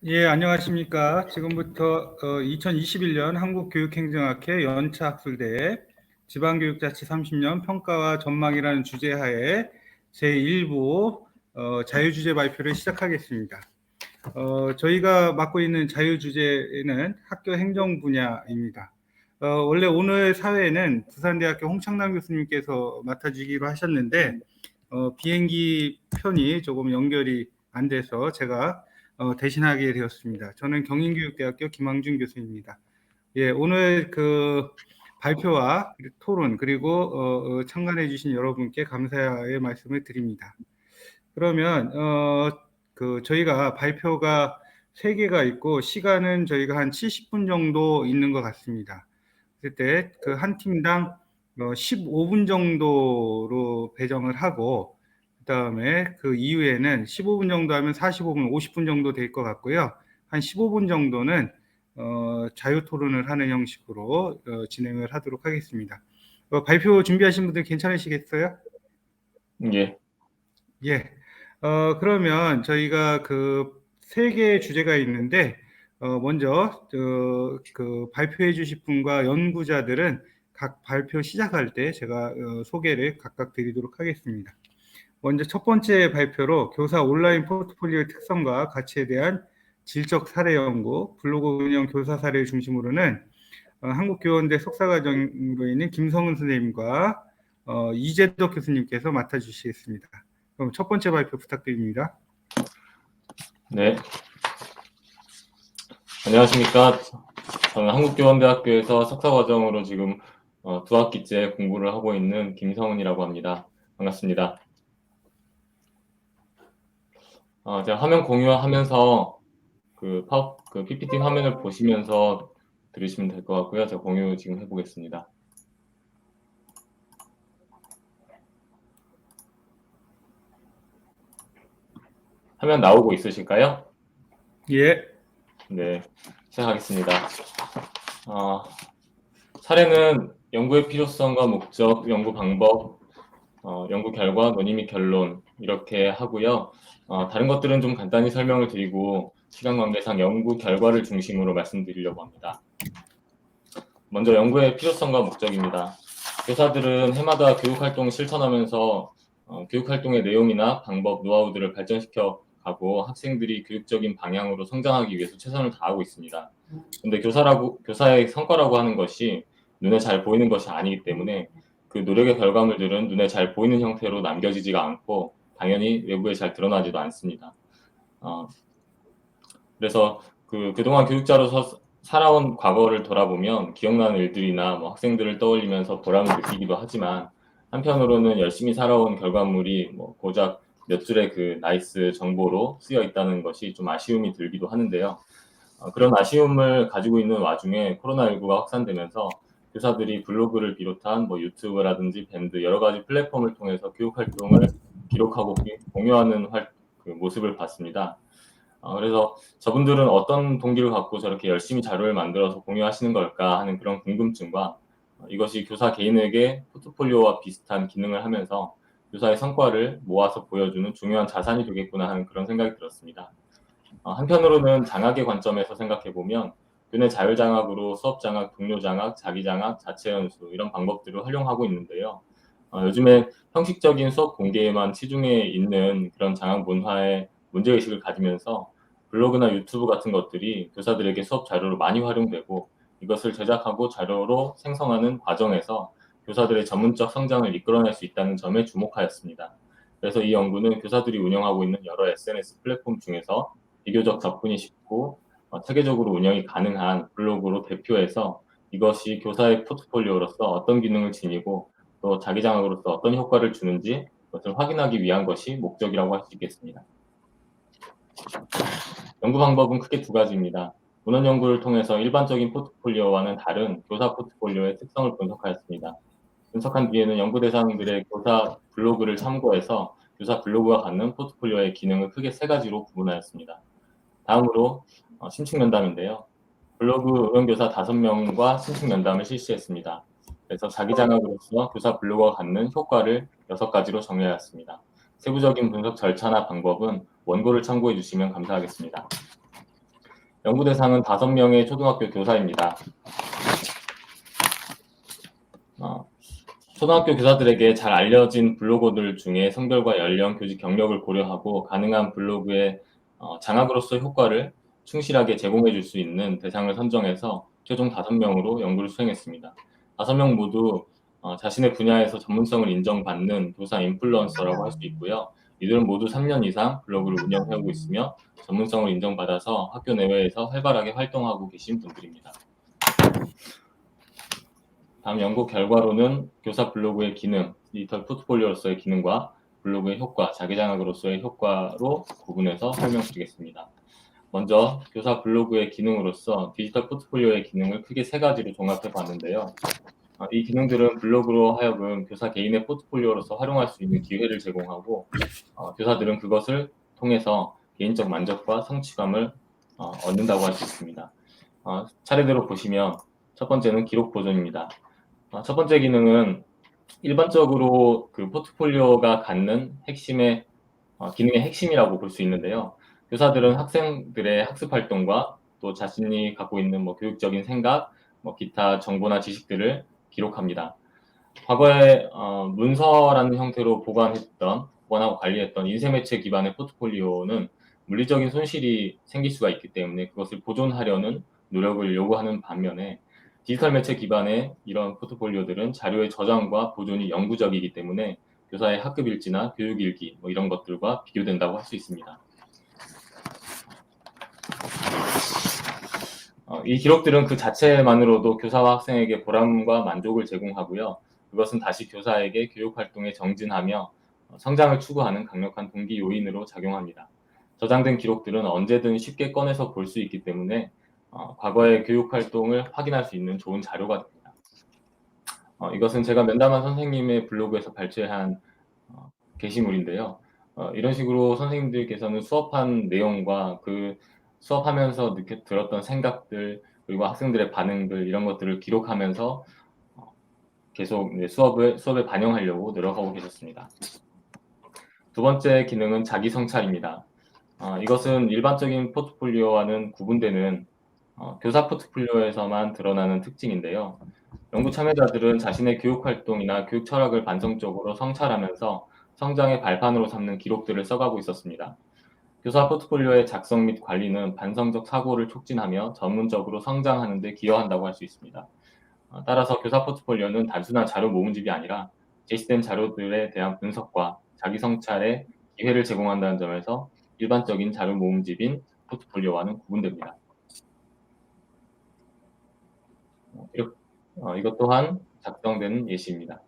예, 안녕하십니까. 지금부터 2021년 한국교육행정학회 연차학술대회 지방교육자치 30년 평가와 전망이라는 주제하에 제1부 자유주제 발표를 시작하겠습니다. 저희가 맡고 있는 자유주제는 학교행정 분야입니다. 원래 오늘 사회는 부산대학교 홍창남 교수님께서 맡아주기로 하셨는데 비행기 편이 조금 연결이 안 돼서 제가 대신하게 되었습니다. 저는 경인교육대학교 김항준 교수입니다. 예, 오늘 그 발표와 토론 그리고 참관해 주신 여러분께 감사의 말씀을 드립니다. 그러면 저희가 발표가 3개가 있고 시간은 저희가 한 70분 정도 있는 것 같습니다. 그때 그 한 팀당 15분 정도로 배정을 하고 그다음에 그 이후에는 15분 정도 하면 45분, 50분 정도 될 것 같고요. 한 15분 정도는 자유 토론을 하는 형식으로 진행을 하도록 하겠습니다. 발표 준비하신 분들 괜찮으시겠어요? 예. 예. 그러면 저희가 그 3개의 주제가 있는데 먼저 그 발표해 주실 분과 연구자들은 각 발표 시작할 때 제가 소개를 각각 드리도록 하겠습니다. 먼저 첫 번째 발표로 교사 온라인 포트폴리오의 특성과 가치에 대한 질적 사례 연구, 블로그 운영 교사 사례를 중심으로는 한국교원대 석사과정으로 있는 김성은 선생님과 이재덕 교수님께서 맡아주시겠습니다. 그럼 첫 번째 발표 부탁드립니다. 네. 안녕하십니까. 저는 한국교원대학교에서 석사과정으로 지금 2학기째 공부를 하고 있는 김성은이라고 합니다. 반갑습니다. 제가 화면 공유하면서 그 PPT 화면을 보시면서 들으시면 될 것 같고요. 제가 공유 지금 해보겠습니다. 화면 나오고 있으실까요? 예. 네, 시작하겠습니다. 사례는 연구의 필요성과 목적, 연구 방법, 연구 결과, 논의 및 결론 이렇게 하고요. 다른 것들은 좀 간단히 설명을 드리고 시간 관계상 연구 결과를 중심으로 말씀드리려고 합니다. 먼저 연구의 필요성과 목적입니다. 교사들은 해마다 교육활동을 실천하면서 교육활동의 내용이나 방법, 노하우들을 발전시켜 가고 학생들이 교육적인 방향으로 성장하기 위해서 최선을 다하고 있습니다. 근데 교사의 성과라고 하는 것이 눈에 잘 보이는 것이 아니기 때문에 그 노력의 결과물들은 눈에 잘 보이는 형태로 남겨지지가 않고 당연히 외부에 잘 드러나지도 않습니다. 그래서 그동안 교육자로서 살아온 과거를 돌아보면 기억나는 일들이나 뭐 학생들을 떠올리면서 보람을 느끼기도 하지만 한편으로는 열심히 살아온 결과물이 뭐 고작 몇 줄의 그 나이스 정보로 쓰여 있다는 것이 좀 아쉬움이 들기도 하는데요. 그런 아쉬움을 가지고 있는 와중에 코로나19가 확산되면서 교사들이 블로그를 비롯한 뭐 유튜브라든지 밴드 여러 가지 플랫폼을 통해서 교육 활동을 기록하고 공유하는 그 모습을 봤습니다. 그래서 저분들은 어떤 동기를 갖고 저렇게 열심히 자료를 만들어서 공유하시는 걸까 하는 그런 궁금증과 이것이 교사 개인에게 포트폴리오와 비슷한 기능을 하면서 교사의 성과를 모아서 보여주는 중요한 자산이 되겠구나 하는 그런 생각이 들었습니다. 한편으로는 장학의 관점에서 생각해보면 교내 자율장학으로 수업장학, 동료장학, 자기장학, 자체연수 이런 방법들을 활용하고 있는데요. 요즘에 형식적인 수업 공개에만 치중해 있는 그런 장학 문화에 문제의식을 가지면서 블로그나 유튜브 같은 것들이 교사들에게 수업 자료로 많이 활용되고 이것을 제작하고 자료로 생성하는 과정에서 교사들의 전문적 성장을 이끌어낼 수 있다는 점에 주목하였습니다. 그래서 이 연구는 교사들이 운영하고 있는 여러 SNS 플랫폼 중에서 비교적 접근이 쉽고 체계적으로 운영이 가능한 블로그로 대표해서 이것이 교사의 포트폴리오로서 어떤 기능을 지니고 또 자기장학으로서 어떤 효과를 주는지 그것을 확인하기 위한 것이 목적이라고 할 수 있겠습니다. 연구 방법은 크게 2가지입니다. 문헌 연구를 통해서 일반적인 포트폴리오와는 다른 교사 포트폴리오의 특성을 분석하였습니다. 분석한 뒤에는 연구 대상들의 교사 블로그를 참고해서 교사 블로그가 갖는 포트폴리오의 기능을 크게 3가지로 구분하였습니다. 다음으로 신축 면담인데요. 블로그 응용교사 5명과 신축 면담을 실시했습니다. 그래서 자기장학으로서 교사 블로그가 갖는 효과를 6가지로 정리하였습니다. 세부적인 분석 절차나 방법은 원고를 참고해 주시면 감사하겠습니다. 연구 대상은 5명의 초등학교 교사입니다. 초등학교 교사들에게 잘 알려진 블로거들 중에 성별과 연령, 교직 경력을 고려하고 가능한 블로그의 장학으로서의 효과를 충실하게 제공해 줄 수 있는 대상을 선정해서 최종 5명으로 연구를 수행했습니다. 5명 모두 자신의 분야에서 전문성을 인정받는 교사 인플루언서라고 할 수 있고요. 이들은 모두 3년 이상 블로그를 운영해오고 있으며 전문성을 인정받아서 학교 내외에서 활발하게 활동하고 계신 분들입니다. 다음 연구 결과로는 교사 블로그의 기능, 디지털 포트폴리오로서의 기능과 블로그의 효과, 자기장학으로서의 효과로 구분해서 설명드리겠습니다. 먼저 교사 블로그의 기능으로서 디지털 포트폴리오의 기능을 크게 3가지로 종합해 봤는데요. 이 기능들은 블로그로 하여금 교사 개인의 포트폴리오로서 활용할 수 있는 기회를 제공하고 교사들은 그것을 통해서 개인적 만족과 성취감을 얻는다고 할 수 있습니다. 차례대로 보시면 첫 번째는 기록 보존입니다. 첫 번째 기능은 일반적으로 그 포트폴리오가 갖는 핵심의 기능의 핵심이라고 볼 수 있는데요. 교사들은 학생들의 학습 활동과 또 자신이 갖고 있는 뭐 교육적인 생각, 뭐 기타 정보나 지식들을 기록합니다. 과거에 문서라는 형태로 보관하고 관리했던 인쇄매체 기반의 포트폴리오는 물리적인 손실이 생길 수가 있기 때문에 그것을 보존하려는 노력을 요구하는 반면에 디지털 매체 기반의 이런 포트폴리오들은 자료의 저장과 보존이 영구적이기 때문에 교사의 학급 일지나 교육 일기 뭐 이런 것들과 비교된다고 할 수 있습니다. 이 기록들은 그 자체만으로도 교사와 학생에게 보람과 만족을 제공하고요. 그것은 다시 교사에게 교육 활동에 정진하며 성장을 추구하는 강력한 동기 요인으로 작용합니다. 저장된 기록들은 언제든 쉽게 꺼내서 볼 수 있기 때문에 과거의 교육 활동을 확인할 수 있는 좋은 자료가 됩니다. 이것은 제가 면담한 선생님의 블로그에서 발췌한 게시물인데요. 이런 식으로 선생님들께서는 수업한 내용과 그 수업하면서 들었던 생각들 그리고 학생들의 반응들 이런 것들을 기록하면서 계속 수업에 반영하려고 노력하고 계셨습니다. 두 번째 기능은 자기 성찰입니다. 이것은 일반적인 포트폴리오와는 구분되는 교사 포트폴리오에서만 드러나는 특징인데요. 연구 참여자들은 자신의 교육 활동이나 교육 철학을 반성적으로 성찰하면서 성장의 발판으로 삼는 기록들을 써가고 있었습니다. 교사 포트폴리오의 작성 및 관리는 반성적 사고를 촉진하며 전문적으로 성장하는 데 기여한다고 할 수 있습니다. 따라서 교사 포트폴리오는 단순한 자료 모음집이 아니라 제시된 자료들에 대한 분석과 자기 성찰의 기회를 제공한다는 점에서 일반적인 자료 모음집인 포트폴리오와는 구분됩니다. 이것 또한 작성된 예시입니다.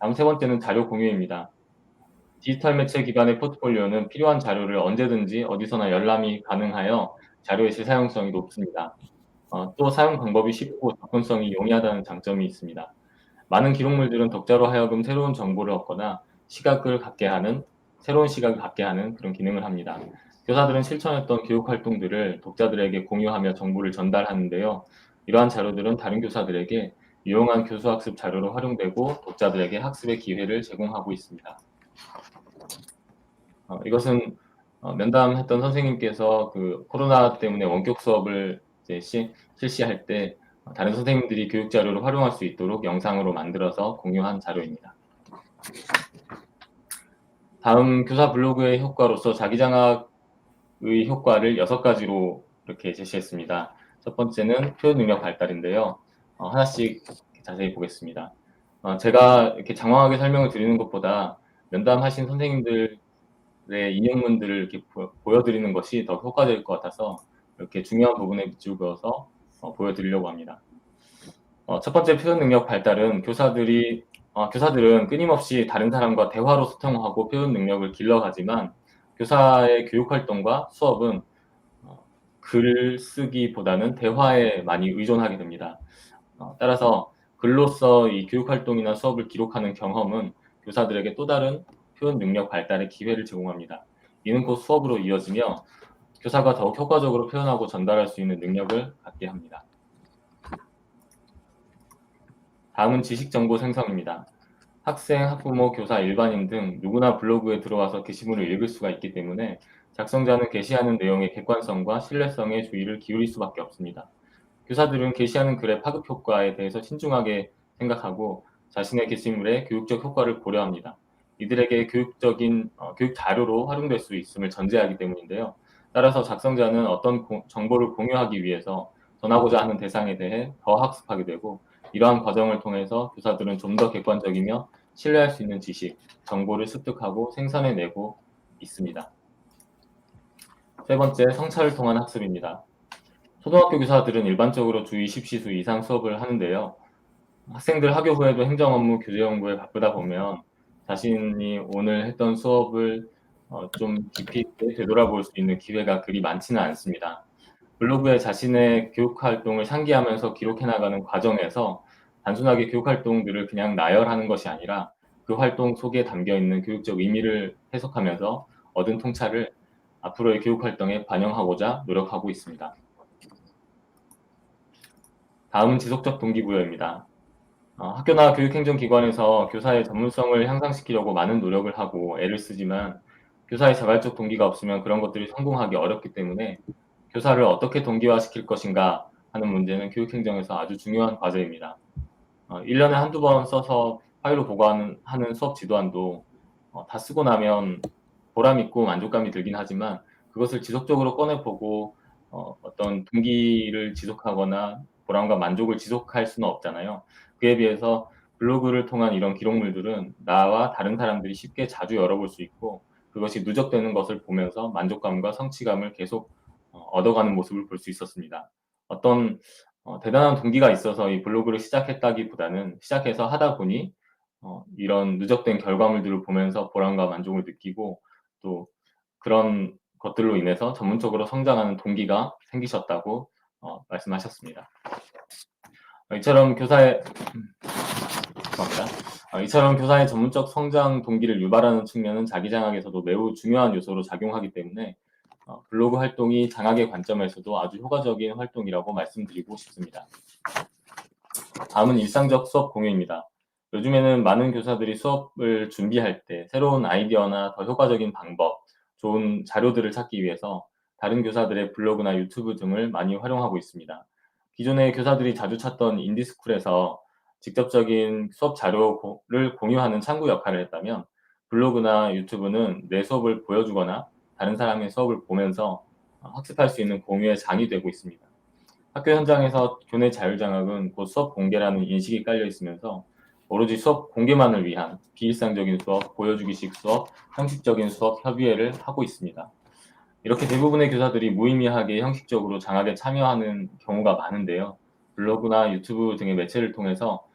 다음 세 번째는 자료 공유입니다. 디지털 매체 기반의 포트폴리오는 필요한 자료를 언제든지 어디서나 열람이 가능하여 자료의 재사용성이 높습니다. 또 사용 방법이 쉽고 접근성이 용이하다는 장점이 있습니다. 많은 기록물들은 독자로 하여금 새로운 정보를 얻거나 새로운 시각을 갖게 하는 그런 기능을 합니다. 교사들은 실천했던 교육 활동들을 독자들에게 공유하며 정보를 전달하는데요. 이러한 자료들은 다른 교사들에게 유용한 교수학습 자료로 활용되고 독자들에게 학습의 기회를 제공하고 있습니다. 이것은 면담했던 선생님께서 그 코로나 때문에 원격 수업을 이제 실시할 때 다른 선생님들이 교육 자료를 활용할 수 있도록 영상으로 만들어서 공유한 자료입니다. 다음 교사 블로그의 효과로서 자기장학의 효과를 6가지로 이렇게 제시했습니다. 첫 번째는 표현 능력 발달인데요. 하나씩 자세히 보겠습니다. 제가 이렇게 장황하게 설명을 드리는 것보다 면담하신 선생님들의 인용문들을 이렇게 보여드리는 것이 더 효과적일 것 같아서 이렇게 중요한 부분에 집중해서 보여드리려고 합니다. 첫 번째 표현 능력 발달은 교사들은 끊임없이 다른 사람과 대화로 소통하고 표현 능력을 길러가지만 교사의 교육 활동과 수업은 글 쓰기보다는 대화에 많이 의존하게 됩니다. 따라서 글로써 이 교육 활동이나 수업을 기록하는 경험은 교사들에게 또 다른 표현 능력 발달의 기회를 제공합니다. 이는 곧 수업으로 이어지며 교사가 더욱 효과적으로 표현하고 전달할 수 있는 능력을 갖게 합니다. 다음은 지식 정보 생성입니다. 학생, 학부모, 교사, 일반인 등 누구나 블로그에 들어와서 게시물을 읽을 수가 있기 때문에 작성자는 게시하는 내용의 객관성과 신뢰성에 주의를 기울일 수밖에 없습니다. 교사들은 게시하는 글의 파급 효과에 대해서 신중하게 생각하고 자신의 게시물의 교육적 효과를 고려합니다. 이들에게 교육 자료로 활용될 수 있음을 전제하기 때문인데요. 따라서 작성자는 어떤 정보를 공유하기 위해서 전하고자 하는 대상에 대해 더 학습하게 되고, 이러한 과정을 통해서 교사들은 좀 더 객관적이며 신뢰할 수 있는 지식, 정보를 습득하고 생산해내고 있습니다. 세 번째, 성찰을 통한 학습입니다. 초등학교 교사들은 일반적으로 주 20시수 이상 수업을 하는데요. 학생들 하교 후에도 행정 업무, 교재 연구에 바쁘다 보면 자신이 오늘 했던 수업을 좀 깊이 있게 되돌아볼 수 있는 기회가 그리 많지는 않습니다. 블로그에 자신의 교육 활동을 상기하면서 기록해 나가는 과정에서 단순하게 교육 활동들을 그냥 나열하는 것이 아니라 그 활동 속에 담겨 있는 교육적 의미를 해석하면서 얻은 통찰을 앞으로의 교육 활동에 반영하고자 노력하고 있습니다. 다음은 지속적 동기부여입니다. 학교나 교육행정기관에서 교사의 전문성을 향상시키려고 많은 노력을 하고 애를 쓰지만 교사의 자발적 동기가 없으면 그런 것들이 성공하기 어렵기 때문에 교사를 어떻게 동기화시킬 것인가 하는 문제는 교육행정에서 아주 중요한 과제입니다. 1년에 한두 번 써서 파일로 보고하는 수업 지도안도 다 쓰고 나면 보람 있고 만족감이 들긴 하지만 그것을 지속적으로 꺼내보고 어떤 동기를 지속하거나 보람과 만족을 지속할 수는 없잖아요. 그에 비해서 블로그를 통한 이런 기록물들은 나와 다른 사람들이 쉽게 자주 열어볼 수 있고 그것이 누적되는 것을 보면서 만족감과 성취감을 계속 얻어가는 모습을 볼 수 있었습니다. 어떤 대단한 동기가 있어서 이 블로그를 시작했다기보다는 시작해서 하다 보니 이런 누적된 결과물들을 보면서 보람과 만족을 느끼고 또 그런 것들로 인해서 전문적으로 성장하는 동기가 생기셨다고 말씀하셨습니다. 이처럼 교사의 죄송합니다. 이처럼 교사의 전문적 성장 동기를 유발하는 측면은 자기 장학에서도 매우 중요한 요소로 작용하기 때문에 블로그 활동이 장학의 관점에서도 아주 효과적인 활동이라고 말씀드리고 싶습니다. 다음은 일상적 수업 공유입니다. 요즘에는 많은 교사들이 수업을 준비할 때 새로운 아이디어나 더 효과적인 방법, 좋은 자료들을 찾기 위해서 다른 교사들의 블로그나 유튜브 등을 많이 활용하고 있습니다. 기존에 교사들이 자주 찾던 인디스쿨에서 직접적인 수업 자료를 공유하는 창구 역할을 했다면 블로그나 유튜브는 내 수업을 보여주거나 다른 사람의 수업을 보면서 학습할 수 있는 공유의 장이 되고 있습니다. 학교 현장에서 교내 자율장학은 곧 수업 공개라는 인식이 깔려 있으면서 오로지 수업 공개만을 위한 비일상적인 수업, 보여주기식 수업, 형식적인 수업 협의회를 하고 있습니다. 이렇게 대부분의 교사들이 무의미하게 형식적으로 장학에 참여하는 경우가 많은데요. 블로그나 유튜브 등의 매체를 통해서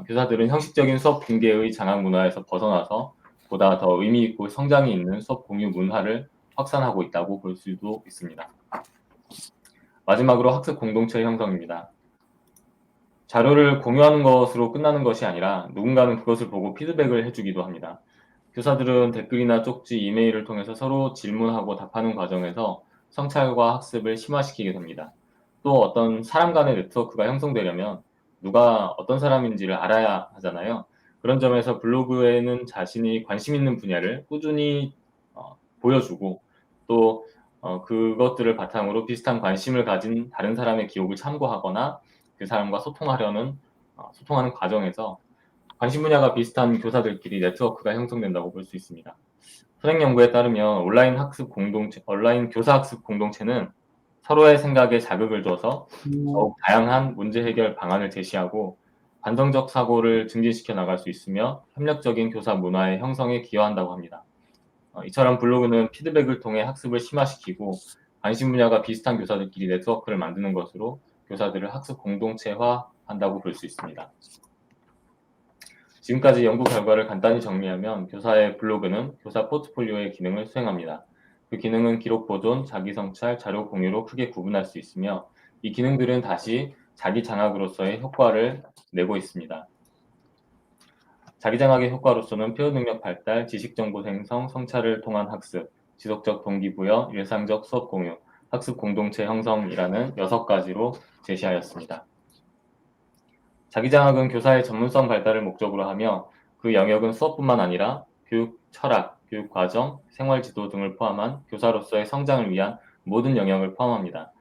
교사들은 형식적인 수업 공개의 장학 문화에서 벗어나서 보다 더 의미 있고 성장이 있는 수업 공유 문화를 확산하고 있다고 볼 수도 있습니다. 마지막으로 학습 공동체 형성입니다. 자료를 공유하는 것으로 끝나는 것이 아니라 누군가는 그것을 보고 피드백을 해주기도 합니다. 교사들은 댓글이나 쪽지, 이메일을 통해서 서로 질문하고 답하는 과정에서 성찰과 학습을 심화시키게 됩니다. 또 어떤 사람 간의 네트워크가 형성되려면 누가 어떤 사람인지를 알아야 하잖아요. 그런 점에서 블로그에는 자신이 관심 있는 분야를 꾸준히 보여주고 또 그것들을 바탕으로 비슷한 관심을 가진 다른 사람의 기록을 참고하거나 그 사람과 소통하는 과정에서 관심 분야가 비슷한 교사들끼리 네트워크가 형성된다고 볼 수 있습니다. 선행 연구에 따르면 온라인 교사 학습 공동체는 서로의 생각에 자극을 줘서 더욱 다양한 문제 해결 방안을 제시하고 반성적 사고를 증진시켜 나갈 수 있으며 협력적인 교사 문화의 형성에 기여한다고 합니다. 이처럼 블로그는 피드백을 통해 학습을 심화시키고 관심 분야가 비슷한 교사들끼리 네트워크를 만드는 것으로 교사들을 학습 공동체화한다고 볼 수 있습니다. 지금까지 연구 결과를 간단히 정리하면 교사의 블로그는 교사 포트폴리오의 기능을 수행합니다. 그 기능은 기록 보존, 자기 성찰, 자료 공유로 크게 구분할 수 있으며 이 기능들은 다시 자기 장학으로서의 효과를 내고 있습니다. 자기 장학의 효과로서는 표현 능력 발달, 지식 정보 생성, 성찰을 통한 학습, 지속적 동기부여, 일상적 수업 공유, 학습 공동체 형성이라는 6가지로 제시하였습니다. 자기 장학은 교사의 전문성 발달을 목적으로 하며 그 영역은 수업뿐만 아니라 교육 철학, 교육 과정, 생활 지도 등을 포함한 교사로서의 성장을 위한 모든 영역을 포함합니다.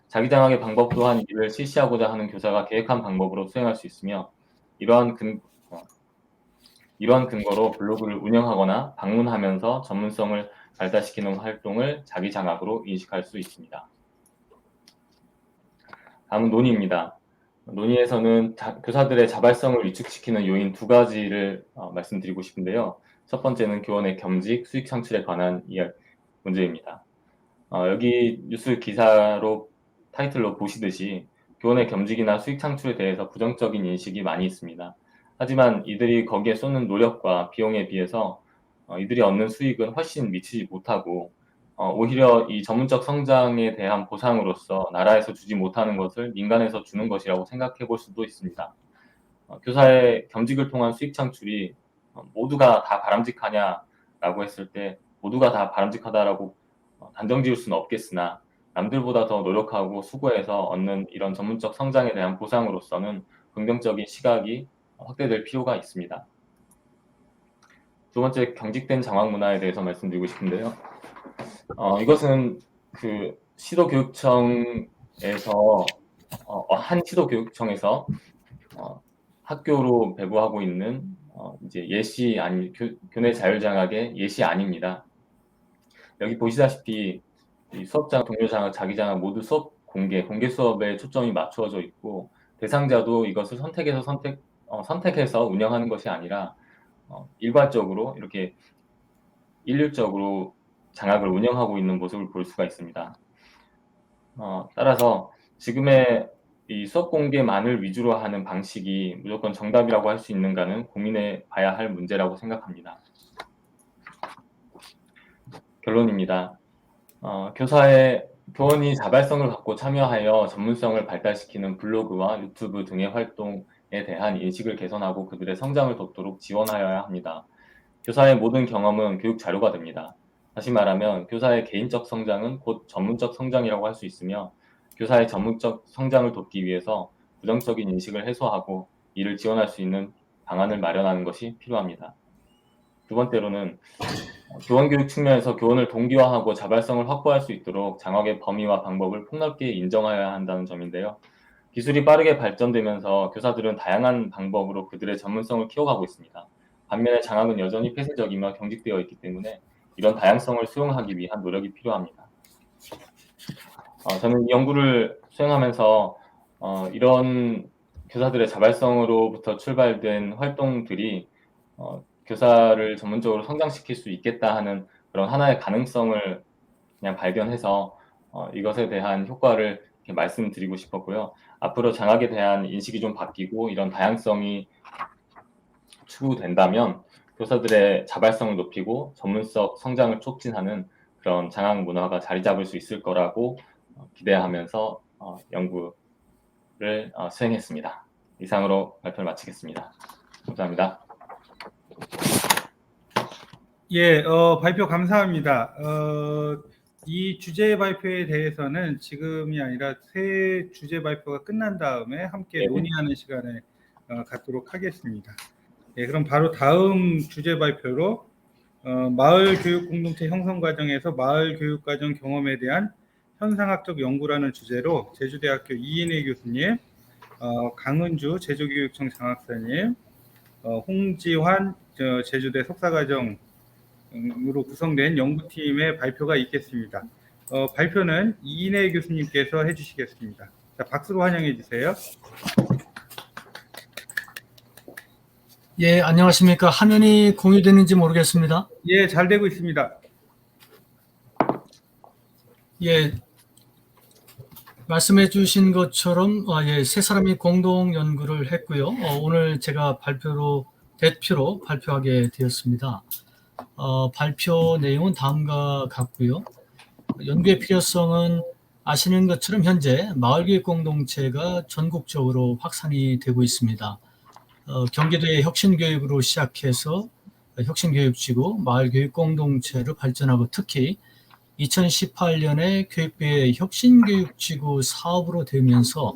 자기 장학의 방법 또한 이를 실시하고자 하는 교사가 계획한 방법으로 수행할 수 있으며 이러한 근거로 블로그를 운영하거나 방문하면서 전문성을 발달시키는 활동을 자기 장학으로 인식할 수 있습니다. 다음은 논의입니다. 논의에서는 교사들의 자발성을 위축시키는 요인 2가지를 말씀드리고 싶은데요. 첫 번째는 교원의 겸직, 수익 창출에 관한 문제입니다. 여기 뉴스 기사로 타이틀로 보시듯이 교원의 겸직이나 수익 창출에 대해서 부정적인 인식이 많이 있습니다. 하지만 이들이 거기에 쏟는 노력과 비용에 비해서 이들이 얻는 수익은 훨씬 미치지 못하고 오히려 이 전문적 성장에 대한 보상으로서 나라에서 주지 못하는 것을 민간에서 주는 것이라고 생각해 볼 수도 있습니다. 교사의 겸직을 통한 수익 창출이 모두가 다 바람직하냐라고 했을 때 모두가 다 바람직하다라고 단정 지을 수는 없겠으나 남들보다 더 노력하고 수고해서 얻는 이런 전문적 성장에 대한 보상으로서는 긍정적인 시각이 확대될 필요가 있습니다. 두 번째, 경직된 장학 문화에 대해서 말씀드리고 싶은데요. 이것은 그 시도교육청에서 한 시도교육청에서 학교로 배부하고 있는 이제 예시 아니 교내 자율장학의 예시 아닙니다. 여기 보시다시피 이 수업장학, 동료장학, 자기장학 모두 수업 공개 수업에 초점이 맞추어져 있고 대상자도 이것을 선택해서 운영하는 것이 아니라 일괄적으로 이렇게 일률적으로 장학을 운영하고 있는 모습을 볼 수가 있습니다. 따라서 지금의 이 수업 공개만을 위주로 하는 방식이 무조건 정답이라고 할 수 있는가는 고민해 봐야 할 문제라고 생각합니다. 결론입니다. 교원이 자발성을 갖고 참여하여 전문성을 발달시키는 블로그와 유튜브 등의 활동에 대한 인식을 개선하고 그들의 성장을 돕도록 지원하여야 합니다. 교사의 모든 경험은 교육 자료가 됩니다. 다시 말하면 교사의 개인적 성장은 곧 전문적 성장이라고 할 수 있으며 교사의 전문적 성장을 돕기 위해서 부정적인 인식을 해소하고 이를 지원할 수 있는 방안을 마련하는 것이 필요합니다. 두 번째로는 교원교육 측면에서 교원을 동기화하고 자발성을 확보할 수 있도록 장학의 범위와 방법을 폭넓게 인정하여야 한다는 점인데요. 기술이 빠르게 발전되면서 교사들은 다양한 방법으로 그들의 전문성을 키워가고 있습니다. 반면에 장학은 여전히 폐쇄적이며 경직되어 있기 때문에 이런 다양성을 수용하기 위한 노력이 필요합니다. 저는 이 연구를 수행하면서 이런 교사들의 자발성으로부터 출발된 활동들이 교사를 전문적으로 성장시킬 수 있겠다 하는 그런 하나의 가능성을 그냥 발견해서 이것에 대한 효과를 이렇게 말씀드리고 싶었고요. 앞으로 장학에 대한 인식이 좀 바뀌고 이런 다양성이 추구된다면 교사들의 자발성을 높이고 전문성 성장을 촉진하는 그런 장학 문화가 자리 잡을 수 있을 거라고 기대하면서 연구를 수행했습니다. 이상으로 발표를 마치겠습니다. 감사합니다. 예, 발표 감사합니다. 이 주제 발표에 대해서는 지금이 아니라 새 주제 발표가 끝난 다음에 함께 네네. 논의하는 시간을 갖도록 하겠습니다. 예, 그럼 바로 다음 주제 발표로 마을 교육 공동체 형성 과정에서 마을 교육 과정 경험에 대한 현상학적 연구라는 주제로 제주대학교 이인혜 교수님, 강은주 제주교육청 장학사님, 홍지환 제주대 석사과정으로 구성된 연구팀의 발표가 있겠습니다. 발표는 이인혜 교수님께서 해주시겠습니다. 자, 박수로 환영해 주세요. 예, 안녕하십니까. 화면이 공유되는지 모르겠습니다. 예, 잘 되고 있습니다. 예, 말씀해 주신 것처럼 세 사람이 공동 연구를 했고요. 오늘 제가 대표로 발표하게 되었습니다. 발표 내용은 다음과 같고요. 연구의 필요성은 아시는 것처럼 현재 마을교육 공동체가 전국적으로 확산이 되고 있습니다. 경기도의 혁신교육으로 시작해서 혁신교육지구, 마을교육공동체로 발전하고 특히 2018년에 교육부의 혁신교육지구 사업으로 되면서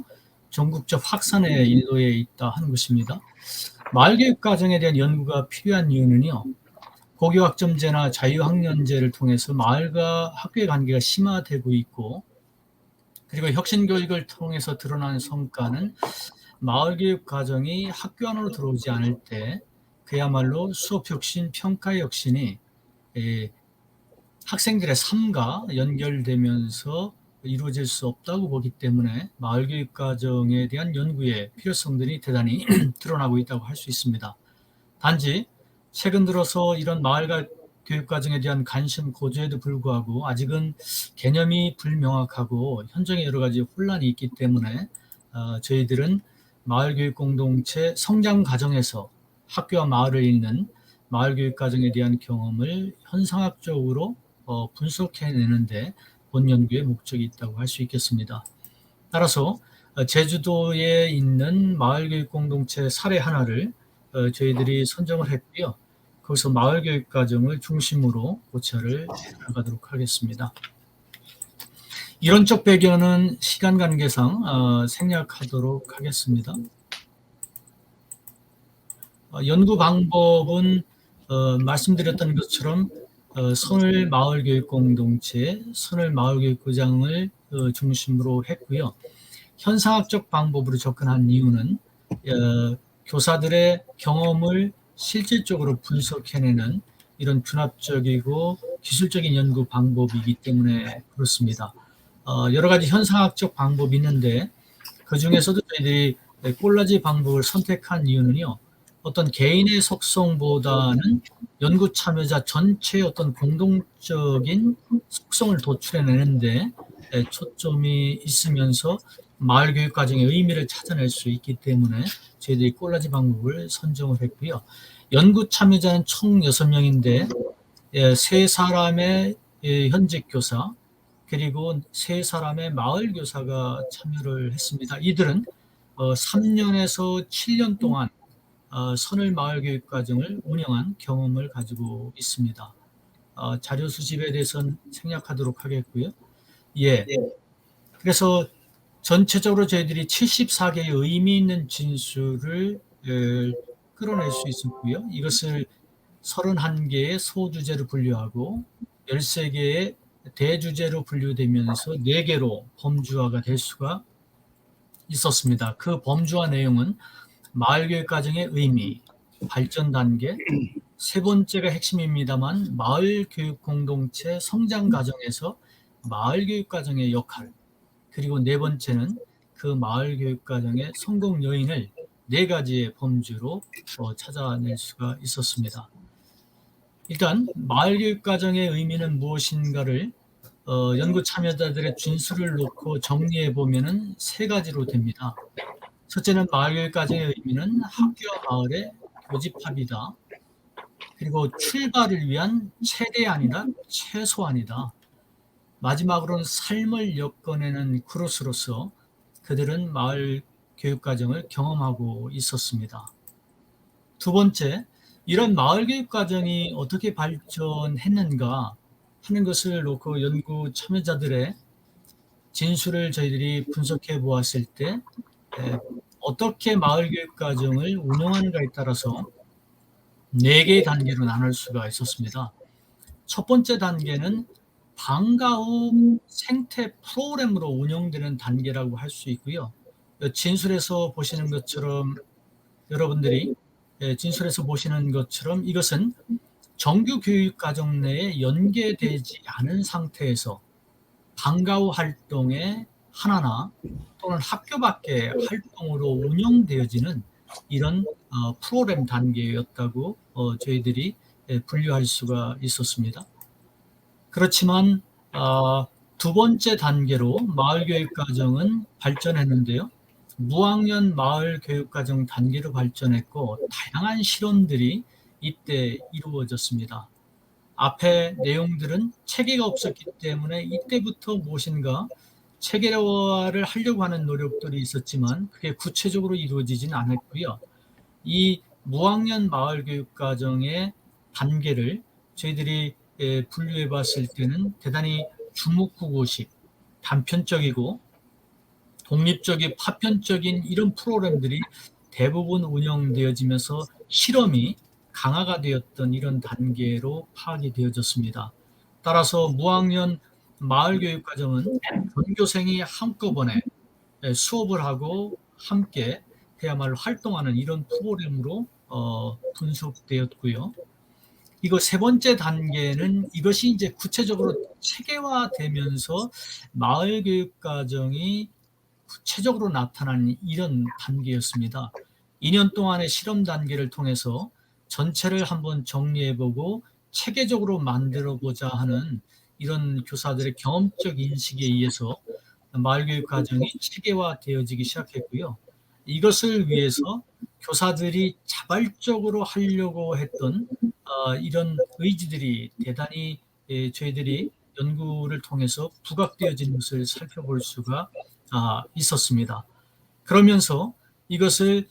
전국적 확산의 일로에 있다 하는 것입니다. 마을교육과정에 대한 연구가 필요한 이유는요. 고교학점제나 자유학년제를 통해서 마을과 학교의 관계가 심화되고 있고, 그리고 혁신교육을 통해서 드러난 성과는 마을교육 과정이 학교 안으로 들어오지 않을 때 그야말로 수업혁신, 평가혁신이 학생들의 삶과 연결되면서 이루어질 수 없다고 보기 때문에 마을교육 과정에 대한 연구의 필요성들이 대단히 드러나고 있다고 할 수 있습니다. 단지 최근 들어서 이런 마을과 교육 과정에 대한 관심 고조에도 불구하고 아직은 개념이 불명확하고 현장에 여러 가지 혼란이 있기 때문에 저희들은 마을교육 공동체 성장 과정에서 학교와 마을을 잇는 마을교육 과정에 대한 경험을 현상학적으로 분석해내는데 본 연구의 목적이 있다고 할 수 있겠습니다. 따라서 제주도에 있는 마을교육 공동체 사례 하나를 저희들이 선정을 했고요. 거기서 마을교육 과정을 중심으로 고찰을 나가도록 하겠습니다. 이론적 배경은 시간 관계상 생략하도록 하겠습니다. 연구 방법은 말씀드렸던 것처럼 선을 마을교육공동체, 선을 마을교육구장을 중심으로 했고요. 현상학적 방법으로 접근한 이유는 교사들의 경험을 실질적으로 분석해내는 이런 분합적이고 기술적인 연구 방법이기 때문에 그렇습니다. 여러 가지 현상학적 방법이 있는데 그 중에서도 저희들이 꼴라지 방법을 선택한 이유는요. 어떤 개인의 속성보다는 연구 참여자 전체의 어떤 공동적인 속성을 도출해내는데 초점이 있으면서 마을 교육 과정의 의미를 찾아낼 수 있기 때문에 저희들이 꼴라지 방법을 선정을 했고요. 연구 참여자는 총 6명인데 3사람의 현직 교사 그리고 3사람의 마을 교사가 참여를 했습니다. 이들은 3년에서 7년 동안 선을 마을 교육 과정을 운영한 경험을 가지고 있습니다. 자료 수집에 대해서는 생략하도록 하겠고요. 예. 그래서 전체적으로 저희들이 74개의 의미 있는 진술을 끌어낼 수 있었고요. 이것을 31개의 소주제로 분류하고 13개의 대주제로 분류되면서 4개로 범주화가 될 수가 있었습니다. 그 범주화 내용은 마을교육 과정의 의미, 발전 단계, 세 번째가 핵심입니다만 마을교육 공동체 성장 과정에서 마을교육 과정의 역할, 그리고 네 번째는 그 마을교육 과정의 성공 요인을 4가지의 범주로 찾아낼 수가 있었습니다. 일단 마을교육 과정의 의미는 무엇인가를 연구 참여자들의 진술을 놓고 정리해 보면은 3가지로 됩니다. 첫째는 마을교육 과정의 의미는 학교와 마을의 교집합이다. 그리고 출발을 위한 최대한이다, 최소한이다. 마지막으로는 삶을 엮어내는 크로스로서 그들은 마을 교육 과정을 경험하고 있었습니다. 두 번째, 이런 마을 교육 과정이 어떻게 발전했는가 하는 것을 놓고 연구 참여자들의 진술을 저희들이 분석해 보았을 때 어떻게 마을 교육 과정을 운영하는가에 따라서 4개의 단계로 나눌 수가 있었습니다. 첫 번째 단계는 방과 후 생태 프로그램으로 운영되는 단계라고 할 수 있고요. 진술에서 보시는 것처럼 여러분들이 진술에서 보시는 것처럼 이것은 정규 교육 과정 내에 연계되지 않은 상태에서 방과 후 활동의 하나나 또는 학교 밖의 활동으로 운영되어지는 이런 프로그램 단계였다고 저희들이 분류할 수가 있었습니다. 그렇지만 두 번째 단계로 마을교육과정은 발전했는데요. 무학년 마을교육과정 단계로 발전했고 다양한 실험들이 이때 이루어졌습니다. 앞에 내용들은 체계가 없었기 때문에 이때부터 무엇인가 체계화를 하려고 하는 노력들이 있었지만 그게 구체적으로 이루어지지는 않았고요. 이 무학년 마을교육과정의 단계를 저희들이 분류해 봤을 때는 대단히 주목구고식, 단편적이고 독립적인 파편적인 이런 프로그램들이 대부분 운영되어지면서 실험이 강화가 되었던 이런 단계로 파악이 되어졌습니다. 따라서 무학년 마을교육과정은 전교생이 한꺼번에 수업을 하고 함께 그야말로 활동하는 이런 프로그램으로 분석되었고요. 이거 세 번째 단계는 이것이 이제 구체적으로 체계화되면서 마을교육과정이 구체적으로 나타난 이런 단계였습니다. 2년 동안의 실험 단계를 통해서 전체를 한번 정리해보고 체계적으로 만들어보자 하는 이런 교사들의 경험적 인식에 의해서 마을교육 과정이 체계화되어지기 시작했고요. 이것을 위해서 교사들이 자발적으로 하려고 했던 이런 의지들이 대단히 저희들이 연구를 통해서 부각되어진 것을 살펴볼 수가 있었습니다. 그러면서 이것을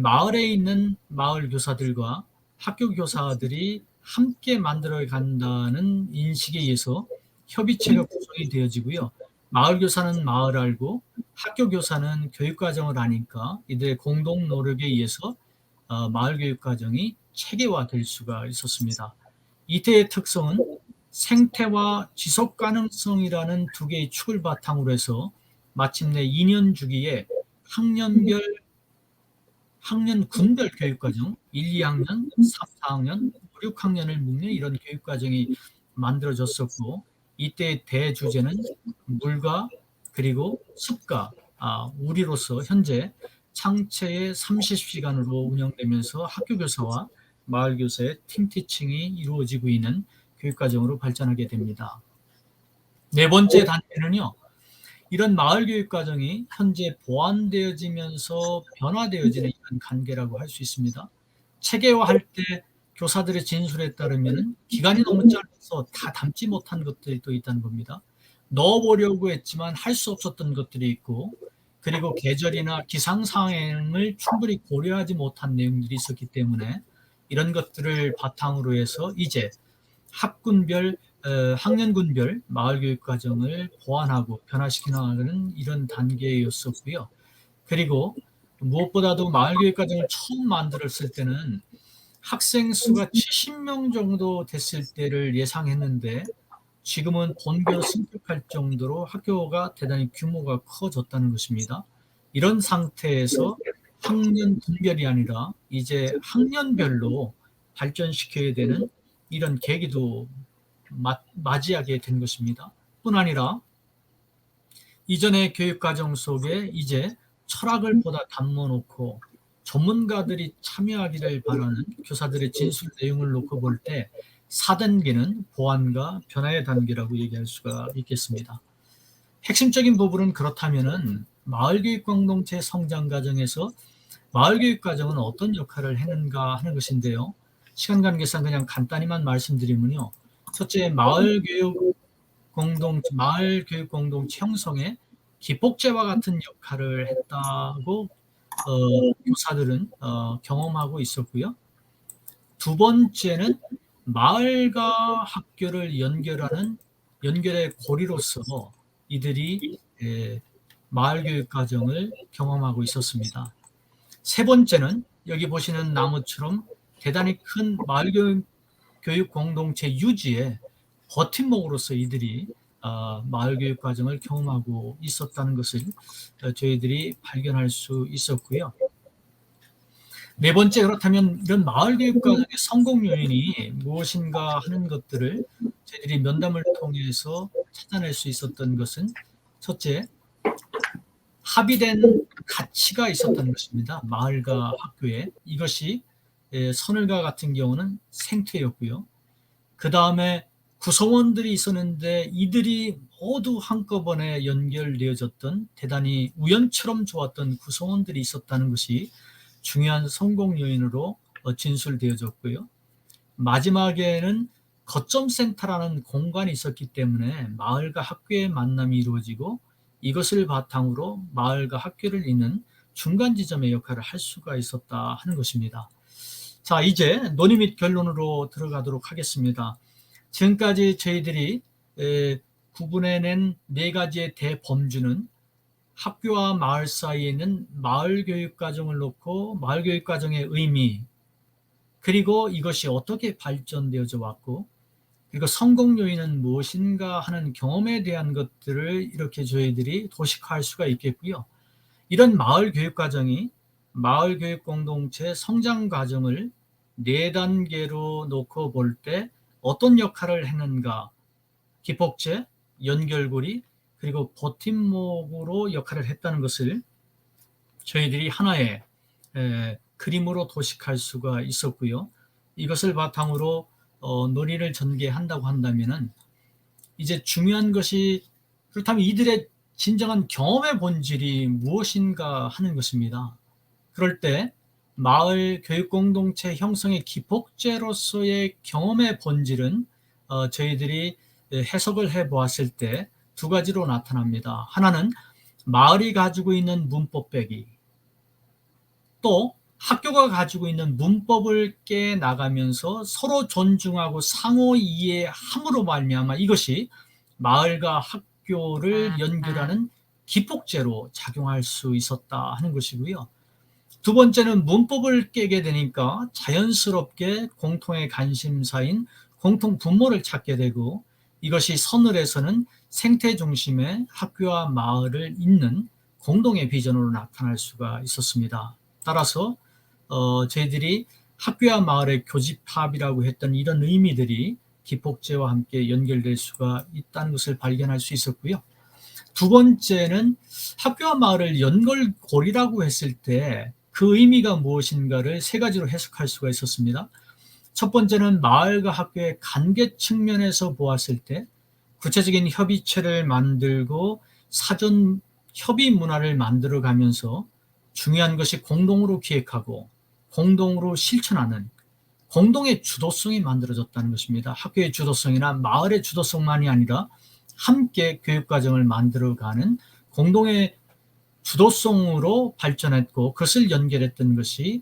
마을에 있는 마을 교사들과 학교 교사들이 함께 만들어 간다는 인식에 의해서 협의체가 구성이 되어지고요. 마을 교사는 마을 알고 학교 교사는 교육 과정을 아니까 이들의 공동 노력에 의해서 마을 교육 과정이 체계화될 수가 있었습니다. 이때의 특성은 생태와 지속 가능성이라는 두 개의 축을 바탕으로 해서 마침내 2년 주기에 학년 군별 교육과정 1, 2학년, 3, 4학년, 5, 6학년을 묶는 이런 교육과정이 만들어졌었고 이때의 대주제는 물과 그리고 숲과 우리로서 현재 창체의 30시간으로 운영되면서 학교교사와 마을교사의 팀티칭이 이루어지고 있는 교육과정으로 발전하게 됩니다. 네 번째 단계는요. 이런 마을교육과정이 현재 보완되어지면서 변화되어지는 이런 관계라고 할 수 있습니다. 체계화할 때 교사들의 진술에 따르면 기간이 너무 짧아서 다 담지 못한 것들이 또 있다는 겁니다. 넣어보려고 했지만 할 수 없었던 것들이 있고 그리고 계절이나 기상 상황을 충분히 고려하지 못한 내용들이 있었기 때문에 이런 것들을 바탕으로 해서 이제 학년군별 마을교육과정을 보완하고 변화시켜 나가는 이런 단계였었고요. 그리고 무엇보다도 마을교육과정을 처음 만들었을 때는 학생 수가 70명 정도 됐을 때를 예상했는데 지금은 본교로 승격할 정도로 학교가 대단히 규모가 커졌다는 것입니다. 이런 상태에서 학년 분별이 아니라 이제 학년별로 발전시켜야 되는 이런 계기도 맞이하게 된 것입니다. 뿐 아니라 이전의 교육과정 속에 이제 철학을 보다 담아놓고 전문가들이 참여하기를 바라는 교사들의 진술 내용을 놓고 볼 때 4단계는 보완과 변화의 단계라고 얘기할 수가 있겠습니다. 핵심적인 부분은 그렇다면은 마을교육 공동체 성장 과정에서 마을교육 과정은 어떤 역할을 했는가 하는 것인데요. 시간 관계상 그냥 간단히만 말씀드리면요. 첫째, 마을교육 공동체 형성에 기폭제와 같은 역할을 했다고 교사들은 경험하고 있었고요. 두 번째는 마을과 학교를 연결의 고리로서 이들이 마을교육 과정을 경험하고 있었습니다. 세 번째는 여기 보시는 나무처럼 대단히 큰 마을교육 공동체 유지에 버팀목으로서 이들이 마을교육 과정을 경험하고 있었다는 것을 저희들이 발견할 수 있었고요. 네 번째, 그렇다면 이런 마을교육 과정의 성공 요인이 무엇인가 하는 것들을 저희들이 면담을 통해서 찾아낼 수 있었던 것은 첫째, 합의된 가치가 있었다는 것입니다. 마을과 학교에. 이것이 선을과 같은 경우는 생태였고요. 그 다음에 구성원들이 있었는데 이들이 모두 한꺼번에 연결되어졌던 대단히 우연처럼 좋았던 구성원들이 있었다는 것이 중요한 성공 요인으로 진술되어졌고요. 마지막에는 거점센터라는 공간이 있었기 때문에 마을과 학교의 만남이 이루어지고 이것을 바탕으로 마을과 학교를 잇는 중간 지점의 역할을 할 수가 있었다 하는 것입니다. 자, 이제 논의 및 결론으로 들어가도록 하겠습니다. 지금까지 저희들이 구분해낸 네 가지의 대범주는 학교와 마을 사이에 있는 마을 교육 과정을 놓고 마을 교육 과정의 의미, 그리고 이것이 어떻게 발전되어져 왔고, 그리고 성공 요인은 무엇인가 하는 경험에 대한 것들을 이렇게 저희들이 도식화할 수가 있겠고요. 이런 마을 교육 과정이 마을 교육 공동체 성장 과정을 4단계로 놓고 볼 때 어떤 역할을 했는가, 기폭제, 연결고리, 그리고 버팀목으로 역할을 했다는 것을 저희들이 하나의 그림으로 도식할 수가 있었고요. 이것을 바탕으로 논의를 전개한다고 한다면은 이제 중요한 것이, 그렇다면 이들의 진정한 경험의 본질이 무엇인가 하는 것입니다. 그럴 때 마을 교육 공동체 형성의 기폭제로서의 경험의 본질은 저희들이 해석을 해 보았을 때 2가지로 나타납니다. 하나는 마을이 가지고 있는 문법 배기, 또 학교가 가지고 있는 문법을 깨 나가면서 서로 존중하고 상호 이해함으로 말미암아 이것이 마을과 학교를 연결하는 기폭제로 작용할 수 있었다 하는 것이고요. 2번째는 문법을 깨게 되니까 자연스럽게 공통의 관심사인 공통 분모를 찾게 되고, 이것이 서늘에서는 생태 중심의 학교와 마을을 잇는 공동의 비전으로 나타날 수가 있었습니다. 따라서 저희들이 학교와 마을의 교집합이라고 했던 이런 의미들이 기폭제와 함께 연결될 수가 있다는 것을 발견할 수 있었고요. 2번째는 학교와 마을을 연결고리라고 했을 때 그 의미가 무엇인가를 3가지로 해석할 수가 있었습니다. 첫 번째는 마을과 학교의 관계 측면에서 보았을 때 구체적인 협의체를 만들고 사전 협의 문화를 만들어 가면서 중요한 것이 공동으로 기획하고 공동으로 실천하는 공동의 주도성이 만들어졌다는 것입니다. 학교의 주도성이나 마을의 주도성만이 아니라 함께 교육과정을 만들어가는 공동의 주도성으로 발전했고, 그것을 연결했던 것이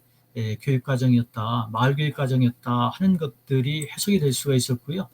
교육과정이었다, 마을교육과정이었다 하는 것들이 해석이 될 수가 있었고요.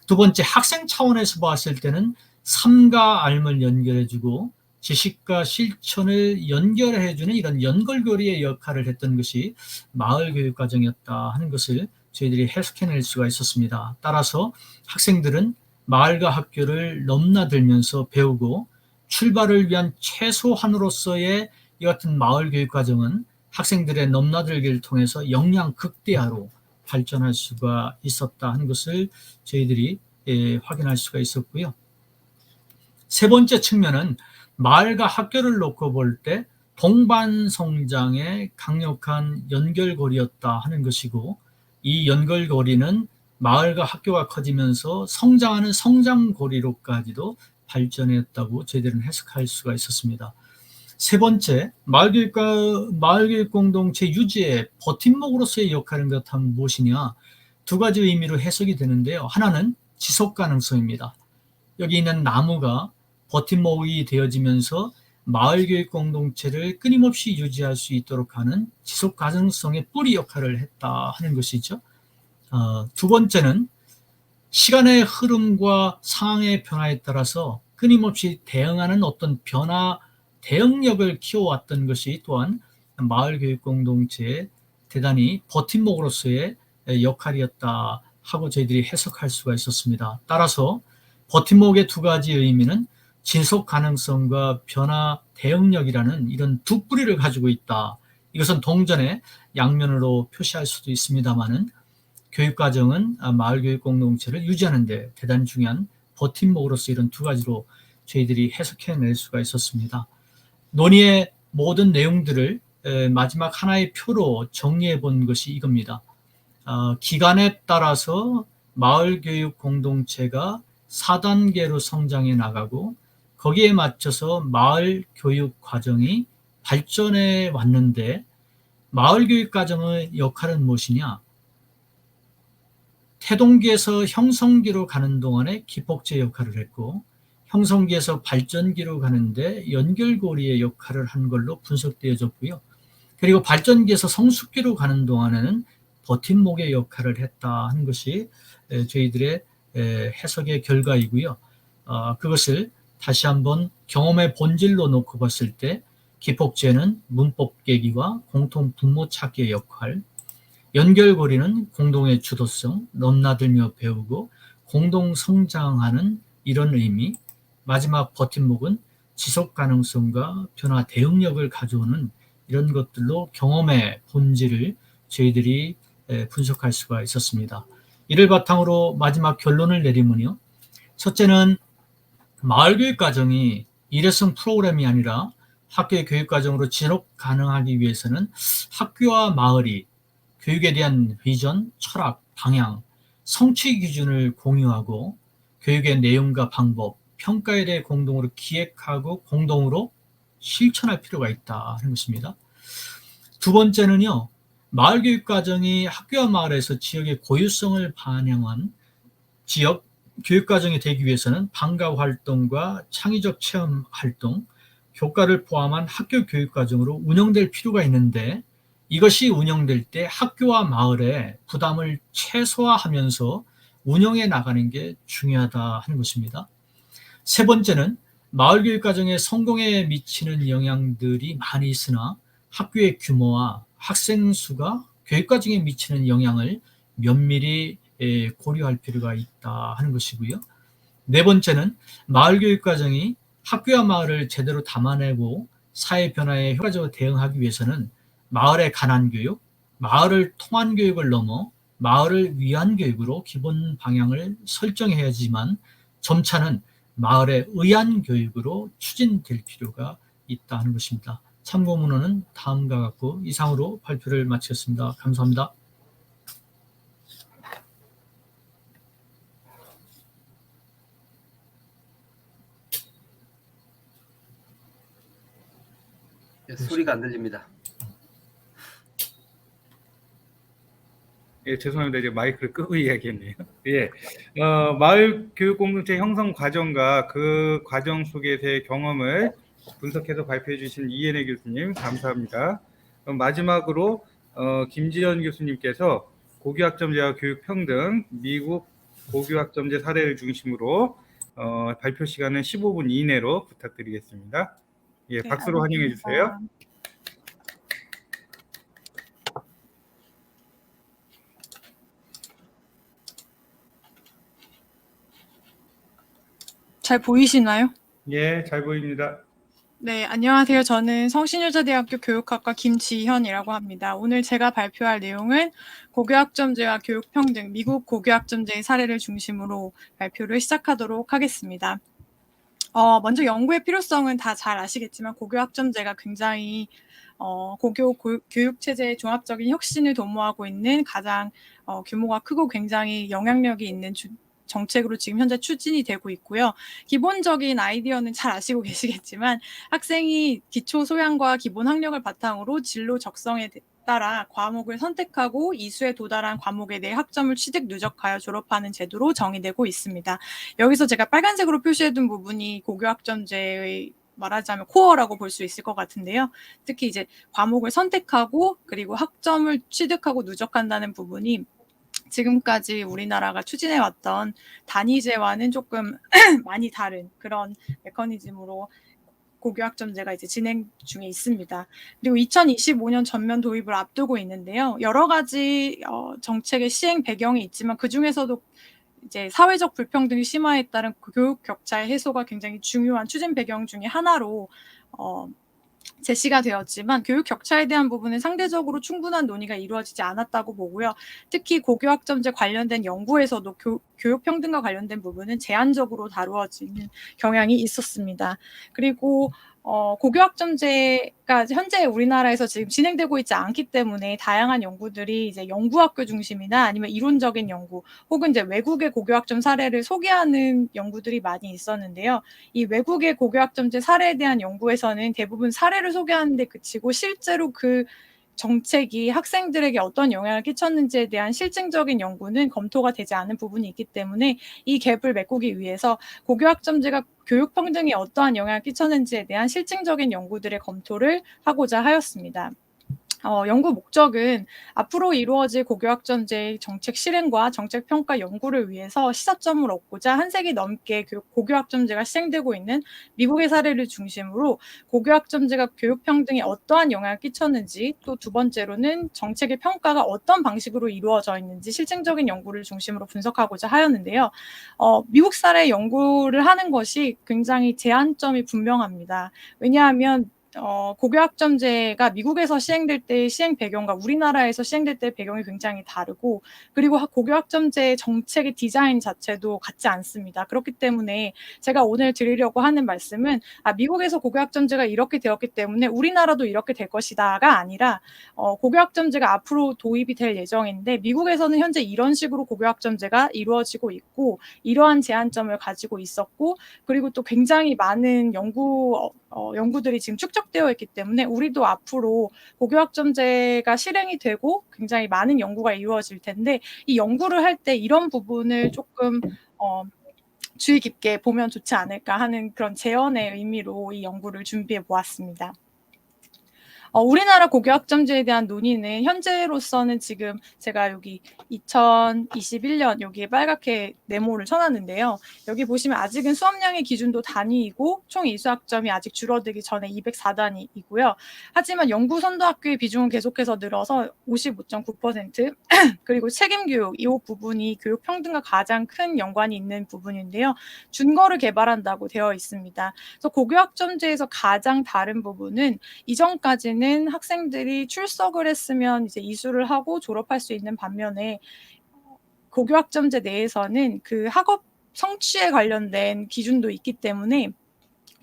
2번째, 학생 차원에서 봤을 때는 삶과 삶을 연결해주고 지식과 실천을 연결해주는 이런 연결고리의 역할을 했던 것이 마을교육과정이었다 하는 것을 저희들이 해석해낼 수가 있었습니다. 따라서 학생들은 마을과 학교를 넘나들면서 배우고, 출발을 위한 최소한으로서의 이 같은 마을 교육 과정은 학생들의 넘나들기를 통해서 역량 극대화로 발전할 수가 있었다 하는 것을 저희들이 확인할 수가 있었고요. 3번째 측면은 마을과 학교를 놓고 볼 때 동반 성장의 강력한 연결고리였다 하는 것이고, 이 연결고리는 마을과 학교가 커지면서 성장하는 성장고리로까지도 발전했다고 저희들은 해석할 수가 있었습니다. 3번째, 마을교육 공동체 유지의 버팀목으로서의 역할은 그렇다면 무엇이냐? 2가지 의미로 해석이 되는데요. 하나는 지속 가능성입니다. 여기 있는 나무가 버팀목이 되어지면서 마을교육 공동체를 끊임없이 유지할 수 있도록 하는 지속 가능성의 뿌리 역할을 했다 하는 것이죠. 2번째는 시간의 흐름과 상황의 변화에 따라서 끊임없이 대응하는 어떤 변화, 대응력을 키워왔던 것이 또한 마을교육 공동체의 대단히 버팀목으로서의 역할이었다 하고 저희들이 해석할 수가 있었습니다. 따라서 버팀목의 2가지 의미는 지속 가능성과 변화 대응력이라는 이런 2 뿌리를 가지고 있다. 이것은 동전의 양면으로 표시할 수도 있습니다만은 교육과정은 마을교육 공동체를 유지하는 데 대단히 중요한 버팀목으로서 이런 2가지로 저희들이 해석해낼 수가 있었습니다. 논의의 모든 내용들을 마지막 하나의 표로 정리해 본 것이 이겁니다. 기간에 따라서 마을교육 공동체가 4단계로 성장해 나가고, 거기에 맞춰서 마을교육 과정이 발전해 왔는데, 마을교육 과정의 역할은 무엇이냐? 태동기에서 형성기로 가는 동안에 기폭제 역할을 했고, 형성기에서 발전기로 가는데 연결고리의 역할을 한 걸로 분석되어졌고요. 그리고 발전기에서 성숙기로 가는 동안에는 버팀목의 역할을 했다 하는 것이 저희들의 해석의 결과이고요. 그것을 다시 한번 경험의 본질로 놓고 봤을 때 기폭제는 문법 깨기와 공통 분모 찾기의 역할, 연결고리는 공동의 주도성, 넘나들며 배우고 공동 성장하는 이런 의미, 마지막 버팀목은 지속 가능성과 변화 대응력을 가져오는 이런 것들로 경험의 본질을 저희들이 분석할 수가 있었습니다. 이를 바탕으로 마지막 결론을 내리면요. 첫째는 마을교육과정이 일회성 프로그램이 아니라 학교의 교육과정으로 지속 가능하기 위해서는 학교와 마을이 교육에 대한 비전, 철학, 방향, 성취 기준을 공유하고 교육의 내용과 방법, 평가에 대해 공동으로 기획하고 공동으로 실천할 필요가 있다 하는 것입니다. 두 번째는요. 마을교육과정이 학교와 마을에서 지역의 고유성을 반영한 지역 교육과정이 되기 위해서는 방과 활동과 창의적 체험 활동, 교과를 포함한 학교 교육과정으로 운영될 필요가 있는데 이것이 운영될 때 학교와 마을의 부담을 최소화하면서 운영해 나가는 게 중요하다 하는 것입니다. 세 번째는 마을교육과정의 성공에 미치는 영향들이 많이 있으나 학교의 규모와 학생 수가 교육과정에 미치는 영향을 면밀히 고려할 필요가 있다 하는 것이고요. 네 번째는 마을교육과정이 학교와 마을을 제대로 담아내고 사회 변화에 효과적으로 대응하기 위해서는 마을의 관한 교육, 마을을 통한 교육을 넘어 마을을 위한 교육으로 기본 방향을 설정해야지만 점차는 마을에 의한 교육으로 추진될 필요가 있다 하는 것입니다. 참고 문헌은 다음과 같고 이상으로 발표를 마치겠습니다. 감사합니다. 소리가 안 들립니다. 예, 죄송합니다. 이제 마이크를 끄고 이야기했네요. 예, 마을 교육 공동체 형성 과정과 그 과정 속에서의 경험을 분석해서 발표해 주신 이은혜 교수님 감사합니다. 그럼 마지막으로 김지연 교수님께서 고교학점제와 교육평등 미국 고교학점제 사례를 중심으로 발표 시간은 15분 이내로 부탁드리겠습니다. 예, 네, 박수로 환영해 주세요. 잘 보이시나요? 예, 잘 보입니다. 네, 안녕하세요. 저는 성신여자대학교 교육학과 김지현이라고 합니다. 오늘 제가 발표할 내용은 고교학점제와 교육평등, 미국 고교학점제의 사례를 중심으로 발표를 시작하도록 하겠습니다. 먼저 연구의 필요성은 다 잘 아시겠지만 고교학점제가 굉장히 고교 교육체제의 종합적인 혁신을 도모하고 있는 가장 규모가 크고 굉장히 영향력이 있는 정책으로 지금 현재 추진이 되고 있고요. 기본적인 아이디어는 잘 아시고 계시겠지만 학생이 기초 소양과 기본 학력을 바탕으로 진로 적성에 따라 과목을 선택하고 이수에 도달한 과목에 대해 학점을 취득 누적하여 졸업하는 제도로 정의되고 있습니다. 여기서 제가 빨간색으로 표시해둔 부분이 고교학점제의 말하자면 코어라고 볼 수 있을 것 같은데요. 특히 이제 과목을 선택하고 그리고 학점을 취득하고 누적한다는 부분이 지금까지 우리나라가 추진해왔던 단위제와는 조금 많이 다른 그런 메커니즘으로 고교학점제가 이제 진행 중에 있습니다. 그리고 2025년 전면 도입을 앞두고 있는데요. 여러 가지 정책의 시행 배경이 있지만 그 중에서도 이제 사회적 불평등이 심화에 따른 교육 격차의 해소가 굉장히 중요한 추진 배경 중에 하나로 제시가 되었지만 교육 격차에 대한 부분은 상대적으로 충분한 논의가 이루어지지 않았다고 보고요. 특히 고교학점제 관련된 연구에서도 교육 평등과 관련된 부분은 제한적으로 다루어지는 경향이 있었습니다. 그리고 고교학점제가 현재 우리나라에서 지금 진행되고 있지 않기 때문에 다양한 연구들이 이제 연구학교 중심이나 아니면 이론적인 연구 혹은 이제 외국의 고교학점 사례를 소개하는 연구들이 많이 있었는데요. 이 외국의 고교학점제 사례에 대한 연구에서는 대부분 사례를 소개하는 데 그치고 실제로 그 정책이 학생들에게 어떤 영향을 끼쳤는지에 대한 실증적인 연구는 검토가 되지 않은 부분이 있기 때문에 이 갭을 메꾸기 위해서 고교학점제가 교육 평등에 어떠한 영향을 끼쳤는지에 대한 실증적인 연구들의 검토를 하고자 하였습니다. 연구 목적은 앞으로 이루어질 고교학점제의 정책 실행과 정책 평가 연구를 위해서 시사점을 얻고자 한 세기 넘게 고교학점제가 시행되고 있는 미국의 사례를 중심으로 고교학점제가 교육 평등에 어떠한 영향을 끼쳤는지, 또 두 번째로는 정책의 평가가 어떤 방식으로 이루어져 있는지 실증적인 연구를 중심으로 분석하고자 하였는데요. 미국 사례 연구를 하는 것이 굉장히 제한점이 분명합니다. 왜냐하면 고교학점제가 미국에서 시행될 때의 시행 배경과 우리나라에서 시행될 때의 배경이 굉장히 다르고, 그리고 고교학점제의 정책의 디자인 자체도 같지 않습니다. 그렇기 때문에 제가 오늘 드리려고 하는 말씀은 미국에서 고교학점제가 이렇게 되었기 때문에 우리나라도 이렇게 될 것이다가 아니라 고교학점제가 앞으로 도입이 될 예정인데 미국에서는 현재 이런 식으로 고교학점제가 이루어지고 있고 이러한 제한점을 가지고 있었고, 그리고 또 굉장히 많은 연구들이 지금 축적되어 있기 때문에 우리도 앞으로 고교학점제가 실행이 되고 굉장히 많은 연구가 이루어질 텐데 이 연구를 할 때 이런 부분을 조금 주의 깊게 보면 좋지 않을까 하는 그런 제언의 의미로 이 연구를 준비해 보았습니다. 우리나라 고교학점제에 대한 논의는 현재로서는 지금 제가 여기 2021년 여기에 빨갛게 네모를 쳐놨는데요. 여기 보시면 아직은 수업량의 기준도 단위이고 총 이수학점이 아직 줄어들기 전에 204단위이고요. 하지만 연구 선도학교의 비중은 계속해서 늘어서 55.9% 그리고 책임교육 이 부분이 교육 평등과 가장 큰 연관이 있는 부분인데요. 준거를 개발한다고 되어 있습니다. 그래서 고교학점제에서 가장 다른 부분은 이전까지는 학생들이 출석을 했으면 이제 이수를 하고 졸업할 수 있는 반면에 고교학점제 내에서는 그 학업 성취에 관련된 기준도 있기 때문에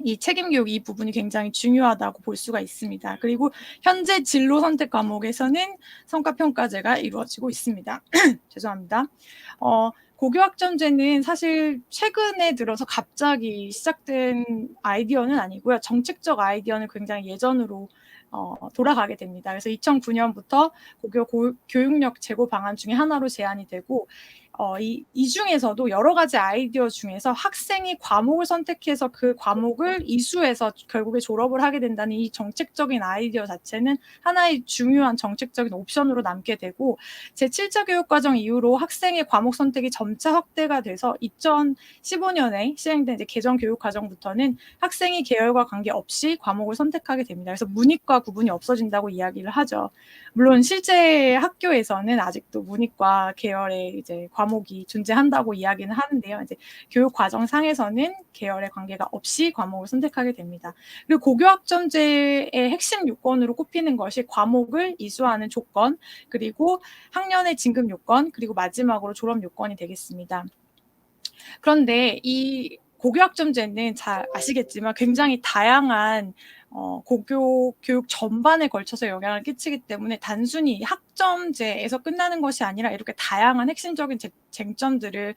이 책임교육 이 부분이 굉장히 중요하다고 볼 수가 있습니다. 그리고 현재 진로 선택 과목에서는 성과평가제가 이루어지고 있습니다. 죄송합니다. 고교학점제는 사실 최근에 들어서 갑자기 시작된 아이디어는 아니고요. 정책적 아이디어는 굉장히 예전으로 돌아가게 됩니다. 그래서 2009년부터 고교 교육력 제고 방안 중에 하나로 제안이 되고 이 중에서도 여러 가지 아이디어 중에서 학생이 과목을 선택해서 그 과목을 이수해서 결국에 졸업을 하게 된다는 이 정책적인 아이디어 자체는 하나의 중요한 정책적인 옵션으로 남게 되고 제7차 교육과정 이후로 학생의 과목 선택이 점차 확대가 돼서 2015년에 시행된 이제 개정 교육과정부터는 학생이 계열과 관계없이 과목을 선택하게 됩니다. 그래서 문이과 구분이 없어진다고 이야기를 하죠. 물론 실제 학교에서는 아직도 문이과 계열의 이제 과목이 존재한다고 이야기는 하는데요. 이제 교육 과정상에서는 계열의 관계가 없이 과목을 선택하게 됩니다. 그리고 고교학점제의 핵심 요건으로 꼽히는 것이 과목을 이수하는 조건, 그리고 학년의 진급 요건, 그리고 마지막으로 졸업 요건이 되겠습니다. 그런데 이 고교학점제는 잘 아시겠지만 굉장히 다양한 고교 교육 전반에 걸쳐서 영향을 끼치기 때문에 단순히 학점제에서 끝나는 것이 아니라 이렇게 다양한 핵심적인 쟁점들을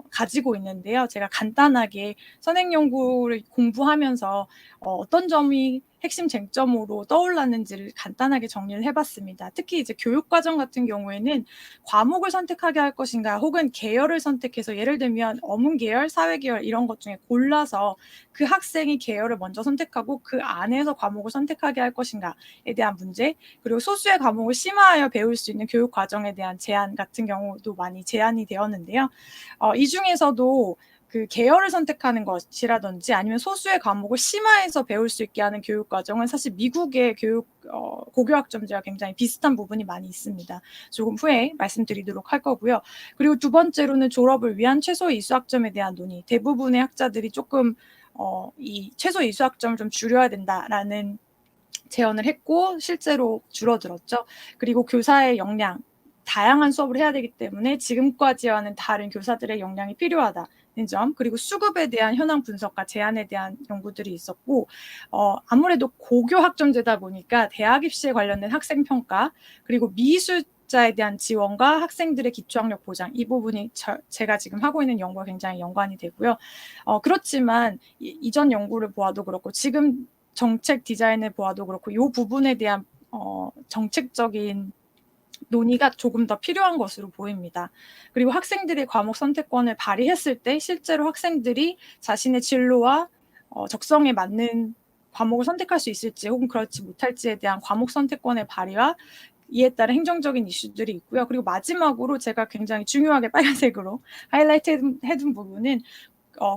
가지고 있는데요. 제가 간단하게 선행 연구를 공부하면서 어떤 점이 핵심 쟁점으로 떠올랐는지를 간단하게 정리를 해봤습니다. 특히 이제 교육과정 같은 경우에는 과목을 선택하게 할 것인가 혹은 계열을 선택해서 예를 들면 어문계열, 사회계열 이런 것 중에 골라서 그 학생이 계열을 먼저 선택하고 그 안에서 과목을 선택하게 할 것인가에 대한 문제, 그리고 소수의 과목을 심화하여 배울 수 있는 교육과정에 대한 제한 같은 경우도 많이 제안이 되었는데요. 이 중에서도 그 계열을 선택하는 것이라든지 아니면 소수의 과목을 심화해서 배울 수 있게 하는 교육과정은 사실 미국의 고교학점제와 굉장히 비슷한 부분이 많이 있습니다. 조금 후에 말씀드리도록 할 거고요. 그리고 두 번째로는 졸업을 위한 최소 이수학점에 대한 논의. 대부분의 학자들이 조금 이 최소 이수학점을 좀 줄여야 된다라는 제언을 했고 실제로 줄어들었죠. 그리고 교사의 역량, 다양한 수업을 해야 되기 때문에 지금까지와는 다른 교사들의 역량이 필요하다는 점, 그리고 수급에 대한 현황 분석과 제안에 대한 연구들이 있었고 아무래도 고교학점제다 보니까 대학 입시에 관련된 학생평가, 그리고 미수자에 대한 지원과 학생들의 기초학력 보장, 이 부분이 제가 지금 하고 있는 연구와 굉장히 연관이 되고요. 그렇지만 이전 연구를 보아도 그렇고 지금 정책 디자인을 보아도 그렇고 이 부분에 대한 정책적인 논의가 조금 더 필요한 것으로 보입니다. 그리고 학생들의 과목 선택권을 발휘했을 때 실제로 학생들이 자신의 진로와 적성에 맞는 과목을 선택할 수 있을지 혹은 그렇지 못할지에 대한 과목 선택권의 발휘와 이에 따른 행정적인 이슈들이 있고요. 그리고 마지막으로 제가 굉장히 중요하게 빨간색으로 하이라이트 해둔 부분은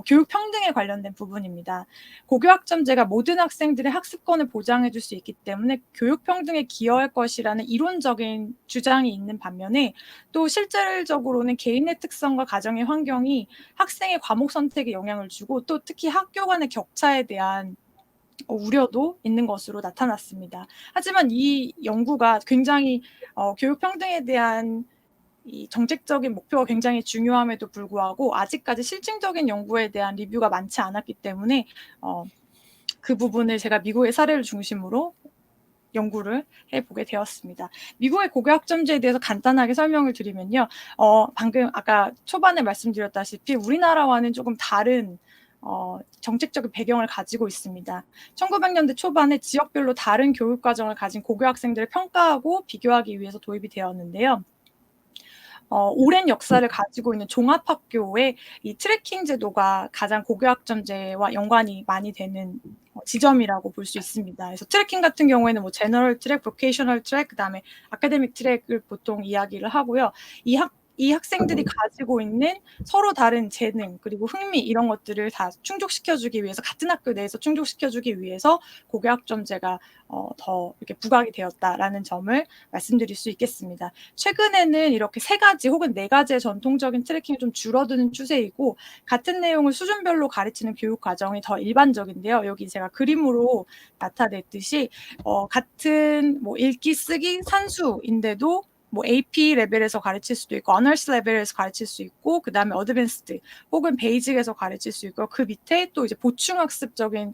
교육 평등에 관련된 부분입니다. 고교학점제가 모든 학생들의 학습권을 보장해 줄 수 있기 때문에 교육 평등에 기여할 것이라는 이론적인 주장이 있는 반면에 또 실질적으로는 개인의 특성과 가정의 환경이 학생의 과목 선택에 영향을 주고 또 특히 학교 간의 격차에 대한 우려도 있는 것으로 나타났습니다. 하지만 이 연구가 굉장히 교육 평등에 대한 이 정책적인 목표가 굉장히 중요함에도 불구하고 아직까지 실증적인 연구에 대한 리뷰가 많지 않았기 때문에 그 부분을 제가 미국의 사례를 중심으로 연구를 해보게 되었습니다. 미국의 고교학점제에 대해서 간단하게 설명을 드리면요. 방금 아까 초반에 말씀드렸다시피 우리나라와는 조금 다른 정책적인 배경을 가지고 있습니다. 1900년대 초반에 지역별로 다른 교육과정을 가진 고교학생들을 평가하고 비교하기 위해서 도입이 되었는데요. 오랜 역사를 가지고 있는 종합학교의 이 트래킹 제도가 가장 고교학점제와 연관이 많이 되는 지점이라고 볼 수 있습니다. 그래서 트래킹 같은 경우에는 뭐 제너럴 트랙, 보케이셔널 트랙, 그다음에 아카데믹 트랙을 보통 이야기를 하고요. 이 학생들이 가지고 있는 서로 다른 재능 그리고 흥미 이런 것들을 다 충족시켜주기 위해서 같은 학교 내에서 충족시켜주기 위해서 고교학점제가 더 이렇게 부각이 되었다라는 점을 말씀드릴 수 있겠습니다. 최근에는 이렇게 3가지 혹은 4가지의 전통적인 트래킹이 좀 줄어드는 추세이고 같은 내용을 수준별로 가르치는 교육 과정이 더 일반적인데요. 여기 제가 그림으로 나타냈듯이 같은 뭐 읽기, 쓰기, 산수인데도 뭐 AP 레벨에서 가르칠 수도 있고 어너스 레벨에서 가르칠 수 있고 그다음에 어드밴스드 혹은 베이직에서 가르칠 수 있고 그 밑에 또 이제 보충학습적인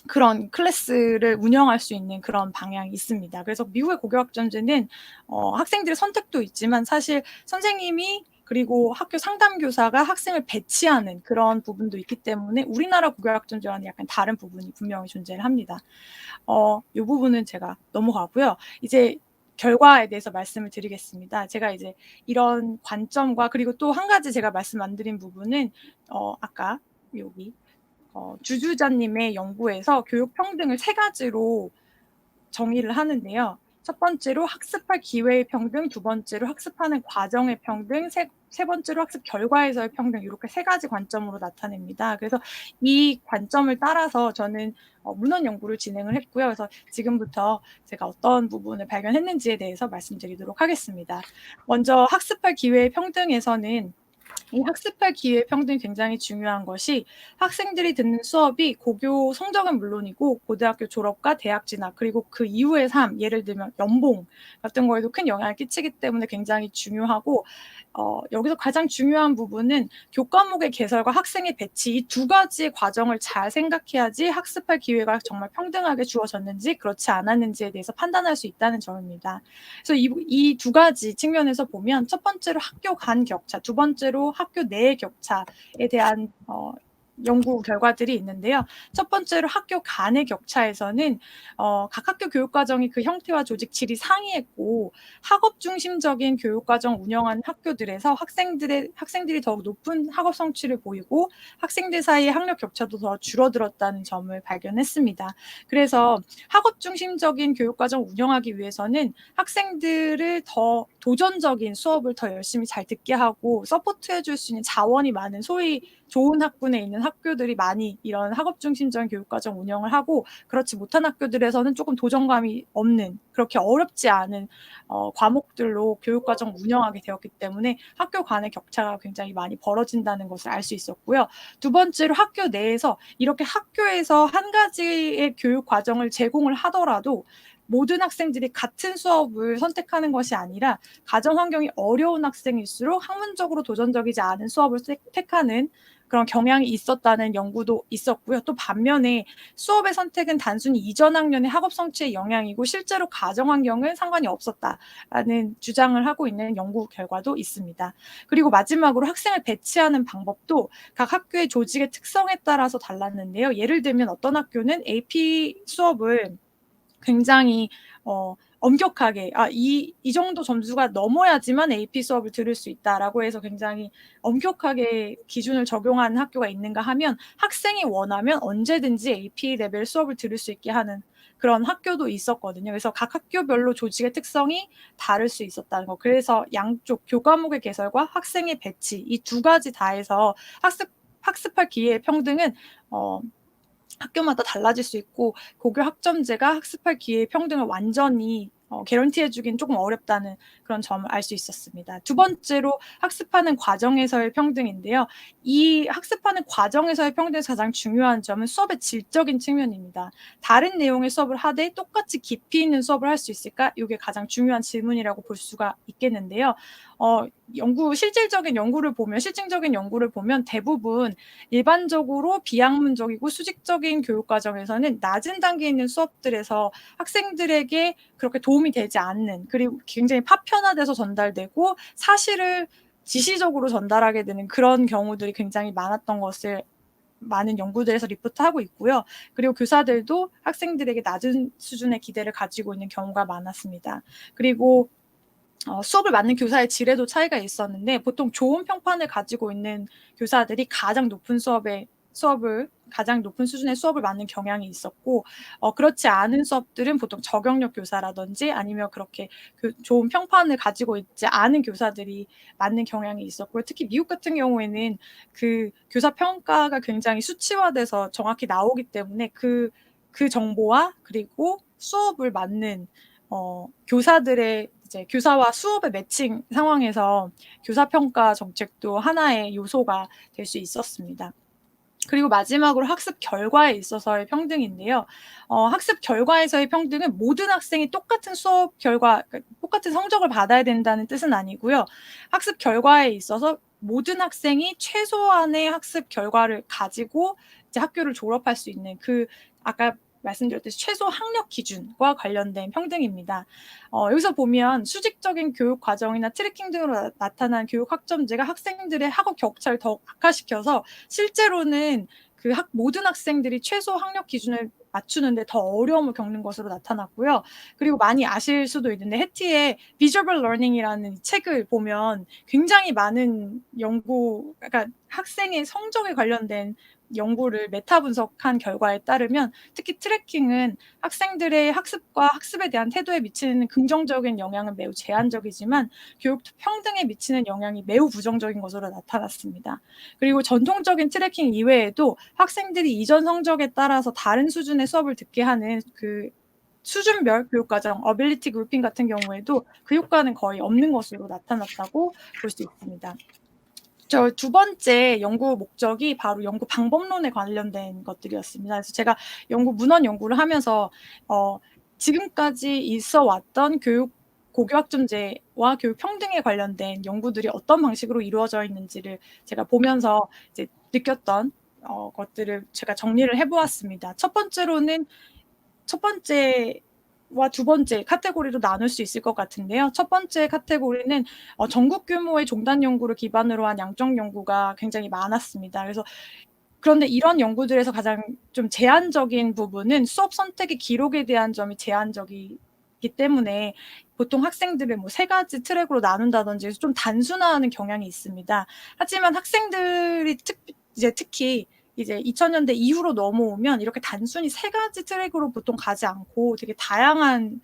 그런 클래스를 운영할 수 있는 그런 방향이 있습니다. 그래서 미국의 고교학점제는 학생들의 선택도 있지만 사실 선생님이 그리고 학교 상담교사가 학생을 배치하는 그런 부분도 있기 때문에 우리나라 고교학점제와는 약간 다른 부분이 분명히 존재를 합니다. 이 부분은 제가 넘어가고요. 이제 결과에 대해서 말씀을 드리겠습니다. 제가 이제 이런 관점과 그리고 또 한 가지 제가 말씀 안 드린 부분은 아까 여기 주주자님의 연구에서 교육 평등을 3가지로 정의를 하는데요. 첫 번째로 학습할 기회의 평등, 두 번째로 학습하는 과정의 평등, 세 번째로 학습 결과에서의 평등 이렇게 3가지 관점으로 나타냅니다. 그래서 이 관점을 따라서 저는 문헌 연구를 진행을 했고요. 그래서 지금부터 제가 어떤 부분을 발견했는지에 대해서 말씀드리도록 하겠습니다. 먼저 학습할 기회의 평등에서는 이 학습할 기회 평등이 굉장히 중요한 것이 학생들이 듣는 수업이 고교 성적은 물론이고 고등학교 졸업과 대학 진학 그리고 그 이후의 삶 예를 들면 연봉 같은 거에도 큰 영향을 끼치기 때문에 굉장히 중요하고 여기서 가장 중요한 부분은 교과목의 개설과 학생의 배치 이 2가지 과정을 잘 생각해야지 학습할 기회가 정말 평등하게 주어졌는지 그렇지 않았는지에 대해서 판단할 수 있다는 점입니다. 그래서 이 2가지 측면에서 보면 첫 번째로 학교 간 격차, 두 번째로 학교 내의 격차에 대한 연구 결과들이 있는데요. 첫 번째로 학교 간의 격차에서는 각 학교 교육과정이 그 형태와 조직 질이 상이했고 학업 중심적인 교육과정 운영하는 학교들에서 학생들이 더욱 높은 학업 성취를 보이고 학생들 사이의 학력 격차도 더 줄어들었다는 점을 발견했습니다. 그래서 학업 중심적인 교육과정 운영하기 위해서는 학생들을 더 도전적인 수업을 더 열심히 잘 듣게 하고 서포트해 줄 수 있는 자원이 많은 소위 좋은 학군에 있는 학교들이 많이 이런 학업 중심적인 교육과정 운영을 하고 그렇지 못한 학교들에서는 조금 도전감이 없는 그렇게 어렵지 않은 과목들로 교육과정 운영하게 되었기 때문에 학교 간의 격차가 굉장히 많이 벌어진다는 것을 알 수 있었고요. 두 번째로 학교 내에서 이렇게 학교에서 한 가지의 교육과정을 제공을 하더라도 모든 학생들이 같은 수업을 선택하는 것이 아니라 가정 환경이 어려운 학생일수록 학문적으로 도전적이지 않은 수업을 택하는 그런 경향이 있었다는 연구도 있었고요. 또 반면에 수업의 선택은 단순히 이전 학년의 학업 성취의 영향이고 실제로 가정 환경은 상관이 없었다라는 주장을 하고 있는 연구 결과도 있습니다. 그리고 마지막으로 학생을 배치하는 방법도 각 학교의 조직의 특성에 따라서 달랐는데요. 예를 들면 어떤 학교는 AP 수업을 굉장히 엄격하게 이 정도 점수가 넘어야지만 AP 수업을 들을 수 있다라고 해서 굉장히 엄격하게 기준을 적용하는 학교가 있는가 하면 학생이 원하면 언제든지 AP 레벨 수업을 들을 수 있게 하는 그런 학교도 있었거든요. 그래서 각 학교별로 조직의 특성이 다를 수 있었다는 거. 그래서 양쪽 교과목의 개설과 학생의 배치 이 두 가지 다 해서 학습할 기회의 평등은 학교마다 달라질 수 있고 고교 학점제가 학습할 기회의 평등을 완전히 개런티해 주긴 조금 어렵다는 그런 점을 알 수 있었습니다. 두 번째로 학습하는 과정에서의 평등인데요. 이 학습하는 과정에서의 평등에서 가장 중요한 점은 수업의 질적인 측면입니다. 다른 내용의 수업을 하되 똑같이 깊이 있는 수업을 할 수 있을까? 이게 가장 중요한 질문이라고 볼 수가 있겠는데요. 실질적인 연구를 보면 대부분 일반적으로 비학문적이고 수직적인 교육 과정에서는 낮은 단계에 있는 수업들에서 학생들에게 그렇게 도움이 되지 않는, 그리고 굉장히 파편화돼서 전달되고 사실을 지시적으로 전달하게 되는 그런 경우들이 굉장히 많았던 것을 많은 연구들에서 리포트하고 있고요. 그리고 교사들도 학생들에게 낮은 수준의 기대를 가지고 있는 경우가 많았습니다. 그리고 수업을 맡는 교사의 질에도 차이가 있었는데 보통 좋은 평판을 가지고 있는 교사들이 가장 높은 수준의 수업을 맡는 경향이 있었고 그렇지 않은 수업들은 보통 저경력 교사라든지 아니면 그렇게 좋은 평판을 가지고 있지 않은 교사들이 맡는 경향이 있었고요. 특히 미국 같은 경우에는 그 교사 평가가 굉장히 수치화돼서 정확히 나오기 때문에 그 정보와 그리고 수업을 맡는 교사들의 이제 교사와 수업의 매칭 상황에서 교사 평가 정책도 하나의 요소가 될 수 있었습니다. 그리고 마지막으로 학습 결과에 있어서의 평등인데요. 학습 결과에서의 평등은 모든 학생이 똑같은 수업 결과, 똑같은 성적을 받아야 된다는 뜻은 아니고요. 학습 결과에 있어서 모든 학생이 최소한의 학습 결과를 가지고 이제 학교를 졸업할 수 있는 아까 말씀드렸듯이 최소 학력 기준과 관련된 평등입니다. 여기서 보면 수직적인 교육 과정이나 트래킹 등으로 나타난 교육 학점제가 학생들의 학업 격차를 더 악화시켜서 실제로는 모든 학생들이 최소 학력 기준을 맞추는데 더 어려움을 겪는 것으로 나타났고요. 그리고 많이 아실 수도 있는데 해티의 Visual Learning이라는 책을 보면 굉장히 많은 그러니까 학생의 성적에 관련된 연구를 메타 분석한 결과에 따르면 특히 트래킹은 학생들의 학습과 학습에 대한 태도에 미치는 긍정적인 영향은 매우 제한적이지만 교육 평등에 미치는 영향이 매우 부정적인 것으로 나타났습니다. 그리고 전통적인 트래킹 이외에도 학생들이 이전 성적에 따라서 다른 수준의 수업을 듣게 하는 수준별 교육과정, 어빌리티 그룹핑 같은 경우에도 그 효과는 거의 없는 것으로 나타났다고 볼 수 있습니다. 저 두 번째 연구 목적이 바로 연구 방법론에 관련된 것들이었습니다. 그래서 제가 문헌 연구를 하면서 지금까지 있어 왔던 고교 학점제와 교육 평등에 관련된 연구들이 어떤 방식으로 이루어져 있는지를 제가 보면서 이제 느꼈던 것들을 제가 정리를 해보았습니다. 첫 번째와 두 번째 카테고리로 나눌 수 있을 것 같은데요. 첫 번째 카테고리는 전국 규모의 종단 연구를 기반으로 한 양적 연구가 굉장히 많았습니다. 그런데 이런 연구들에서 가장 좀 제한적인 부분은 수업 선택의 기록에 대한 점이 제한적이기 때문에 보통 학생들을 3가지 트랙으로 나눈다든지 좀 단순화하는 경향이 있습니다. 하지만 학생들이 특히 이제 2000년대 이후로 넘어오면 이렇게 단순히 3가지 트랙으로 보통 가지 않고 되게 다양한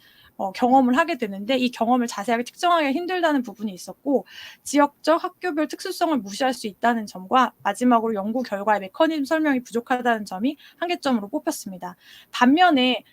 경험을 하게 되는데 이 경험을 자세하게 측정하기가 힘들다는 부분이 있었고 지역적 학교별 특수성을 무시할 수 있다는 점과 마지막으로 연구 결과의 메커니즘 설명이 부족하다는 점이 한계점으로 뽑혔습니다. 반면에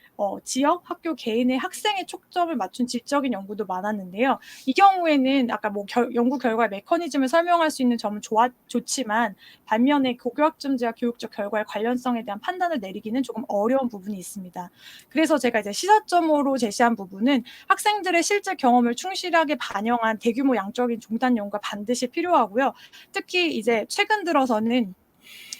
지역 학교 개인의 학생의 초점을 맞춘 질적인 연구도 많았는데요. 이 경우에는 아까 연구 결과의 메커니즘을 설명할 수 있는 점은 좋지만 반면에 고교 학점제와 교육적 결과의 관련성에 대한 판단을 내리기는 조금 어려운 부분이 있습니다. 그래서 제가 이제 시사점으로 제시한 부분은 학생들의 실제 경험을 충실하게 반영한 대규모 양적인 종단 연구가 반드시 필요하고요. 특히 이제 최근 들어서는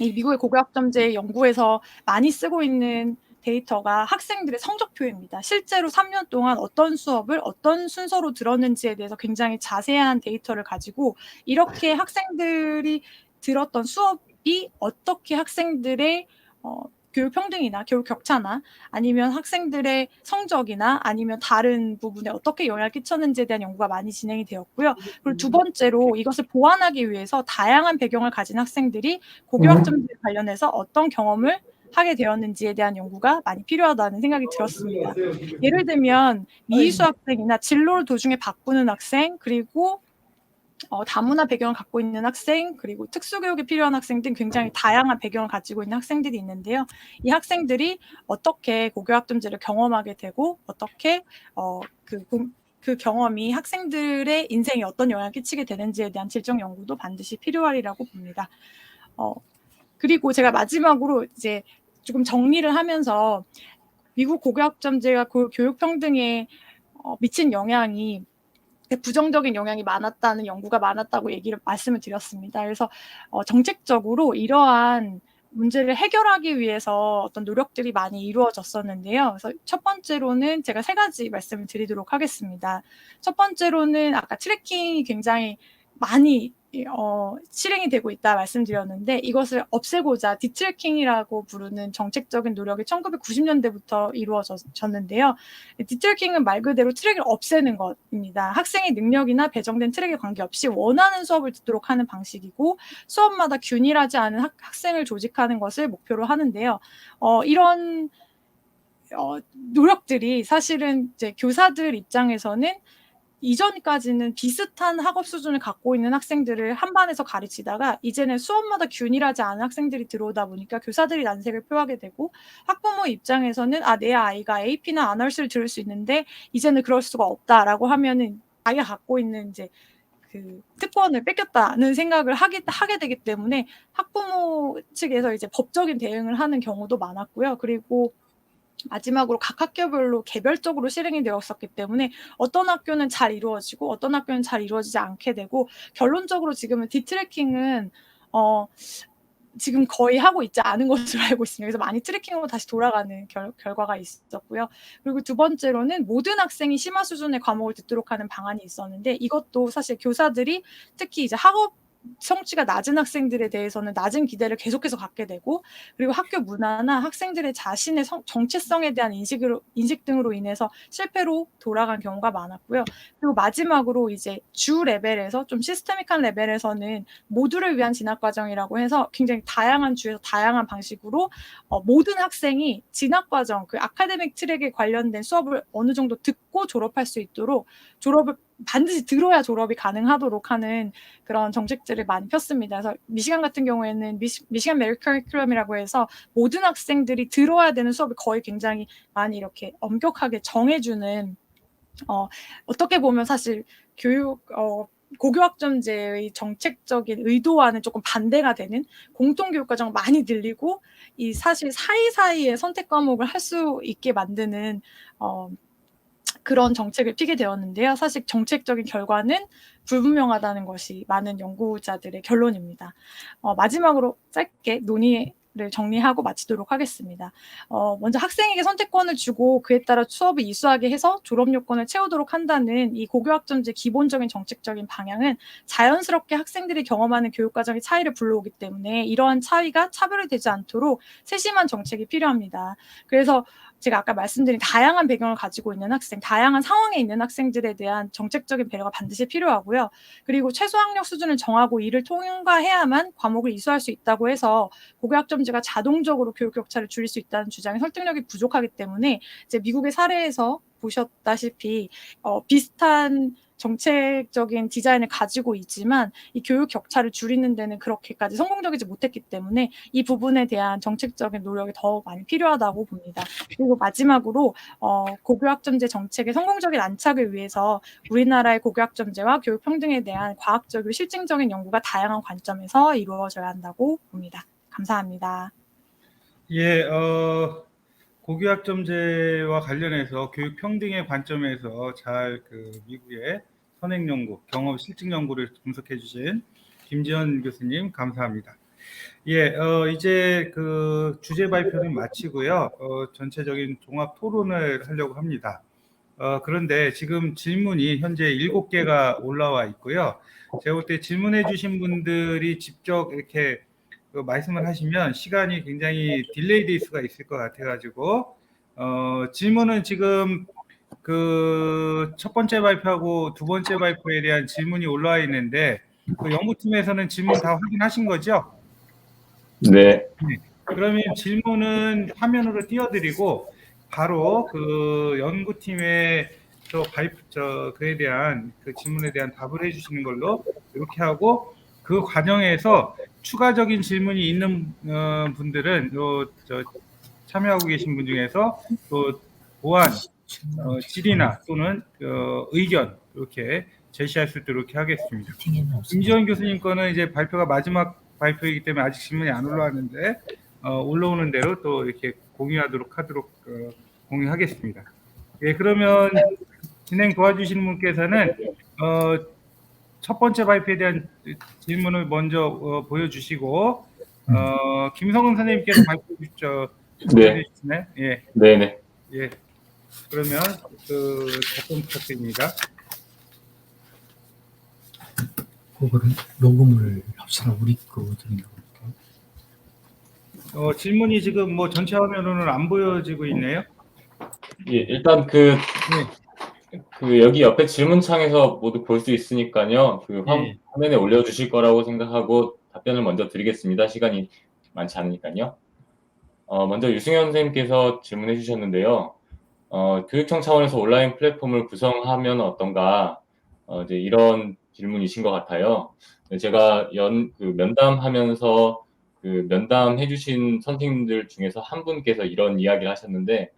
이 미국의 고교 학점제 연구에서 많이 쓰고 있는 데이터가 학생들의 성적표입니다. 실제로 3년 동안 어떤 수업을 어떤 순서로 들었는지에 대해서 굉장히 자세한 데이터를 가지고 이렇게 학생들이 들었던 수업이 어떻게 학생들의 교육 평등이나 교육 격차나 아니면 학생들의 성적이나 아니면 다른 부분에 어떻게 영향을 끼쳤는지에 대한 연구가 많이 진행이 되었고요. 그리고 두 번째로 이것을 보완하기 위해서 다양한 배경을 가진 학생들이 고교학점제 관련해서 어떤 경험을 하게 되었는지에 대한 연구가 많이 필요하다는 생각이 들었습니다. 예를 들면 미이수 학생이나 진로를 도중에 바꾸는 학생, 그리고 다문화 배경을 갖고 있는 학생, 그리고 특수교육이 필요한 학생 등 굉장히 다양한 배경을 가지고 있는 학생들이 있는데요. 이 학생들이 어떻게 고교학점제를 경험하게 되고 어떻게 그 경험이 학생들의 인생에 어떤 영향을 끼치게 되는지에 대한 질적 연구도 반드시 필요하리라고 봅니다. 그리고 제가 마지막으로 이제 조금 정리를 하면서 미국 고교학점제가 교육 평등에 미친 영향이 부정적인 영향이 많았다는 연구가 많았다고 말씀을 드렸습니다. 그래서 정책적으로 이러한 문제를 해결하기 위해서 어떤 노력들이 많이 이루어졌었는데요. 그래서 첫 번째로는 제가 3가지 말씀을 드리도록 하겠습니다. 첫 번째로는 아까 트래킹이 굉장히 많이 실행이 되고 있다 말씀드렸는데, 이것을 없애고자 디트래킹이라고 부르는 정책적인 노력이 1990년대부터 이루어졌는데요. 디트래킹은 말 그대로 트랙을 없애는 것입니다. 학생의 능력이나 배정된 트랙에 관계없이 원하는 수업을 듣도록 하는 방식이고, 수업마다 균일하지 않은 학생을 조직하는 것을 목표로 하는데요. 이런 노력들이 사실은 이제 교사들 입장에서는 이전까지는 비슷한 학업 수준을 갖고 있는 학생들을 한 반에서 가르치다가 이제는 수업마다 균일하지 않은 학생들이 들어오다 보니까 교사들이 난색을 표하게 되고, 학부모 입장에서는 내 아이가 AP나 아널스를 들을 수 있는데 이제는 그럴 수가 없다라고 하면은 아이가 갖고 있는 이제 그 특권을 뺏겼다는 생각을 하게 되기 때문에 학부모 측에서 이제 법적인 대응을 하는 경우도 많았고요. 그리고 마지막으로 각 학교별로 개별적으로 실행이 되었었기 때문에 어떤 학교는 잘 이루어지고 어떤 학교는 잘 이루어지지 않게 되고, 결론적으로 지금은 디트래킹은 지금 거의 하고 있지 않은 것으로 알고 있습니다. 그래서 많이 트래킹으로 다시 돌아가는 결과가 있었고요. 그리고 두 번째로는 모든 학생이 심화 수준의 과목을 듣도록 하는 방안이 있었는데, 이것도 사실 교사들이 특히 이제 학업 성취가 낮은 학생들에 대해서는 낮은 기대를 계속해서 갖게 되고, 그리고 학교 문화나 학생들의 자신의 정체성에 대한 인식 등으로 인해서 실패로 돌아간 경우가 많았고요. 그리고 마지막으로 이제 주 레벨에서 좀 시스테믹한 레벨에서는 모두를 위한 진학과정이라고 해서 굉장히 다양한 주에서 다양한 방식으로 모든 학생이 진학과정, 그 아카데믹 트랙에 관련된 수업을 어느 정도 듣고 졸업할 수 있도록, 졸업을 반드시 들어야 졸업이 가능하도록 하는 그런 정책들을 많이 폈습니다. 그래서 미시간 같은 경우에는 미시간 메리트 커리큘럼이라고 해서 모든 학생들이 들어야 되는 수업을 거의 굉장히 많이 이렇게 엄격하게 정해주는, 어떻게 보면 사실 고교학점제의 정책적인 의도와는 조금 반대가 되는, 공통교육과정을 많이 늘리고 이 사실 사이사이에 선택 과목을 할 수 있게 만드는 그런 정책을 피게 되었는데요. 사실 정책적인 결과는 불분명하다는 것이 많은 연구자들의 결론입니다. 마지막으로 짧게 논의를 정리하고 마치도록 하겠습니다. 먼저 학생에게 선택권을 주고 그에 따라 수업을 이수하게 해서 졸업 요건을 채우도록 한다는 이 고교학점제 기본적인 정책적인 방향은 자연스럽게 학생들이 경험하는 교육과정의 차이를 불러오기 때문에 이러한 차이가 차별이 되지 않도록 세심한 정책이 필요합니다. 그래서 제가 아까 말씀드린 다양한 배경을 가지고 있는 학생, 다양한 상황에 있는 학생들에 대한 정책적인 배려가 반드시 필요하고요. 그리고 최소 학력 수준을 정하고 이를 통과해야만 과목을 이수할 수 있다고 해서 고교학점제가 자동적으로 교육 격차를 줄일 수 있다는 주장의 설득력이 부족하기 때문에 이제 미국의 사례에서 보셨다시피 비슷한 정책적인 디자인을 가지고 있지만 이 교육 격차를 줄이는 데는 그렇게까지 성공적이지 못했기 때문에 이 부분에 대한 정책적인 노력이 더 많이 필요하다고 봅니다. 그리고 마지막으로 고교학점제 정책의 성공적인 안착을 위해서 우리나라의 고교학점제와 교육평등에 대한 과학적이고 실증적인 연구가 다양한 관점에서 이루어져야 한다고 봅니다. 감사합니다. 예, 고교학점제와 관련해서 교육평등의 관점에서 잘 미국의 선행연구, 경험 실증 연구를 분석해 주신 김지현 교수님 감사합니다. 예, 이제 그 주제 발표는 마치고요. 전체적인 종합 토론을 하려고 합니다. 그런데 지금 질문이 현재 7개가 올라와 있고요. 제가 볼 때 질문해 주신 분들이 직접 이렇게 그 말씀을 하시면 시간이 굉장히 딜레이 될 수가 있을 것 같아가지고 질문은 지금 그 첫 번째 발표하고 두 번째 발표에 대한 질문이 올라와 있는데 그 연구팀에서는 질문 다 확인하신 거죠? 네. 그러면 질문은 화면으로 띄워드리고 바로 그 연구팀의 그에 대한 그 질문에 대한 답을 해주시는 걸로 이렇게 하고 그 과정에서 추가적인 질문이 있는 분들은 참여하고 계신 분 중에서 또 보완 질의나 또는 의견 이렇게 제시할 수 있도록 이렇게 하겠습니다. 김지원 교수님 거는 이제 발표가 마지막 발표이기 때문에 아직 질문이 안 올라왔는데 올라오는 대로 또 이렇게 공유하도록 공유하겠습니다. 예, 그러면 진행 도와주시는 분께서는 첫 번째 발표에 대한 질문을 먼저 보여주시고 김성근 선생님께서 네. 보여주시나요? 예, 네네. 예. 그러면 답변 부탁드립니다. 그거를 녹음을 합쳐서 우리 거 드리는 겁니까? 질문이 지금 뭐 전체 화면으로는 안 보여지고 있네요. 예, 일단 여기 옆에 질문창에서 모두 볼 수 있으니까요. 예. 화면에 올려주실 거라고 생각하고 답변을 먼저 드리겠습니다. 시간이 많지 않으니까요. 먼저 유승현 선생님께서 질문해 주셨는데요. 교육청 차원에서 온라인 플랫폼을 구성하면 어떤가? 이제 이런 질문이신 것 같아요. 제가 면담하면서 면담해 주신 선생님들 중에서 한 분께서 이런 이야기를 하셨는데,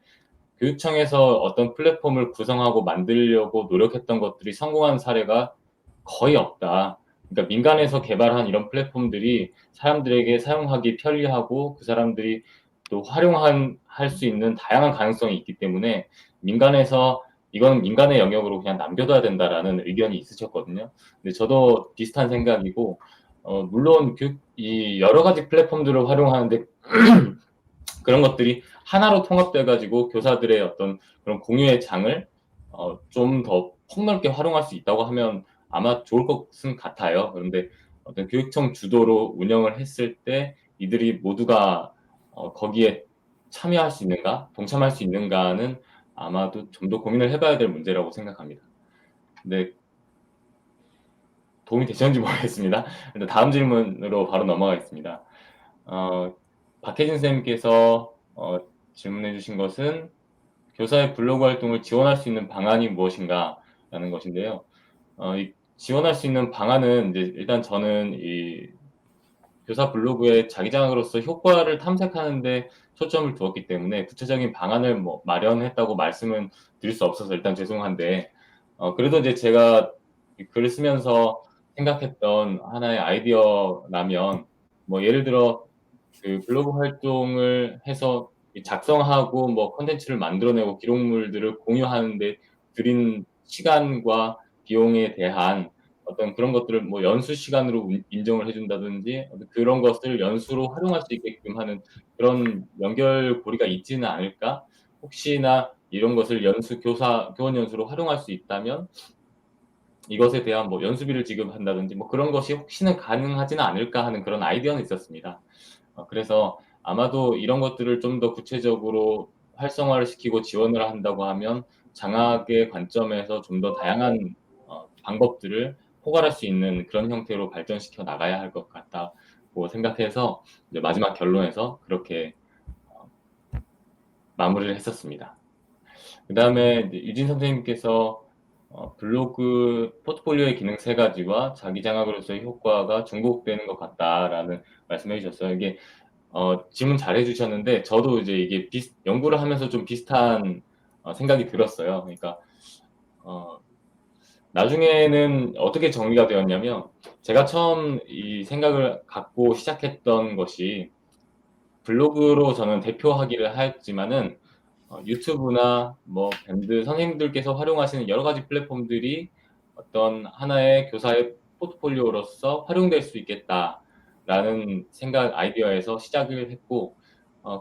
교육청에서 어떤 플랫폼을 구성하고 만들려고 노력했던 것들이 성공한 사례가 거의 없다. 그러니까 민간에서 개발한 이런 플랫폼들이 사람들에게 사용하기 편리하고 그 사람들이 또 할 수 있는 다양한 가능성이 있기 때문에 이건 민간의 영역으로 그냥 남겨둬야 된다라는 의견이 있으셨거든요. 근데 저도 비슷한 생각이고, 물론 이 여러 가지 플랫폼들을 활용하는데 그런 것들이 하나로 통합돼가지고 교사들의 어떤 그런 공유의 장을 좀 더 폭넓게 활용할 수 있다고 하면 아마 좋을 것은 같아요. 그런데 어떤 교육청 주도로 운영을 했을 때 이들이 모두가 거기에 참여할 수 있는가, 동참할 수 있는가는 아마도 좀 더 고민을 해봐야 될 문제라고 생각합니다. 근데 도움이 되셨는지 모르겠습니다. 근데 다음 질문으로 바로 넘어가겠습니다. 박혜진 선생님께서 질문해 주신 것은 교사의 블로그 활동을 지원할 수 있는 방안이 무엇인가 라는 것인데요. 지원할 수 있는 방안은 이제 일단 저는 이 교사 블로그의 자기장으로서 효과를 탐색하는데 초점을 두었기 때문에 구체적인 방안을 마련했다고 말씀은 드릴 수 없어서 일단 죄송한데, 그래도 이제 제가 글을 쓰면서 생각했던 하나의 아이디어라면, 예를 들어 블로그 활동을 해서 작성하고 콘텐츠를 만들어내고 기록물들을 공유하는데 들인 시간과 비용에 대한 어떤 그런 것들을 연수 시간으로 인정을 해준다든지 그런 것을 연수로 활용할 수 있게끔 하는 그런 연결고리가 있지는 않을까? 혹시나 이런 것을 교원 연수로 활용할 수 있다면 이것에 대한 연수비를 지급한다든지 그런 것이 혹시나 가능하지는 않을까 하는 그런 아이디어는 있었습니다. 그래서 아마도 이런 것들을 좀 더 구체적으로 활성화를 시키고 지원을 한다고 하면 장학의 관점에서 좀 더 다양한 방법들을 포괄할 수 있는 그런 형태로 발전시켜 나가야 할 것 같다고 생각해서 이제 마지막 결론에서 그렇게 마무리를 했었습니다. 그다음에 유진 선생님께서 블로그 포트폴리오의 기능 3가지와 자기 장학으로서의 효과가 중복되는 것 같다라는 말씀해 주셨어요. 이게 질문 잘 해주셨는데 저도 이제 이게 연구를 하면서 좀 비슷한 생각이 들었어요. 그러니까 나중에는 어떻게 정리가 되었냐면, 제가 처음 이 생각을 갖고 시작했던 것이 블로그로 저는 대표하기를 하였지만은 유튜브나 밴드 선생님들께서 활용하시는 여러 가지 플랫폼들이 어떤 하나의 교사의 포트폴리오로서 활용될 수 있겠다라는 아이디어에서 시작을 했고,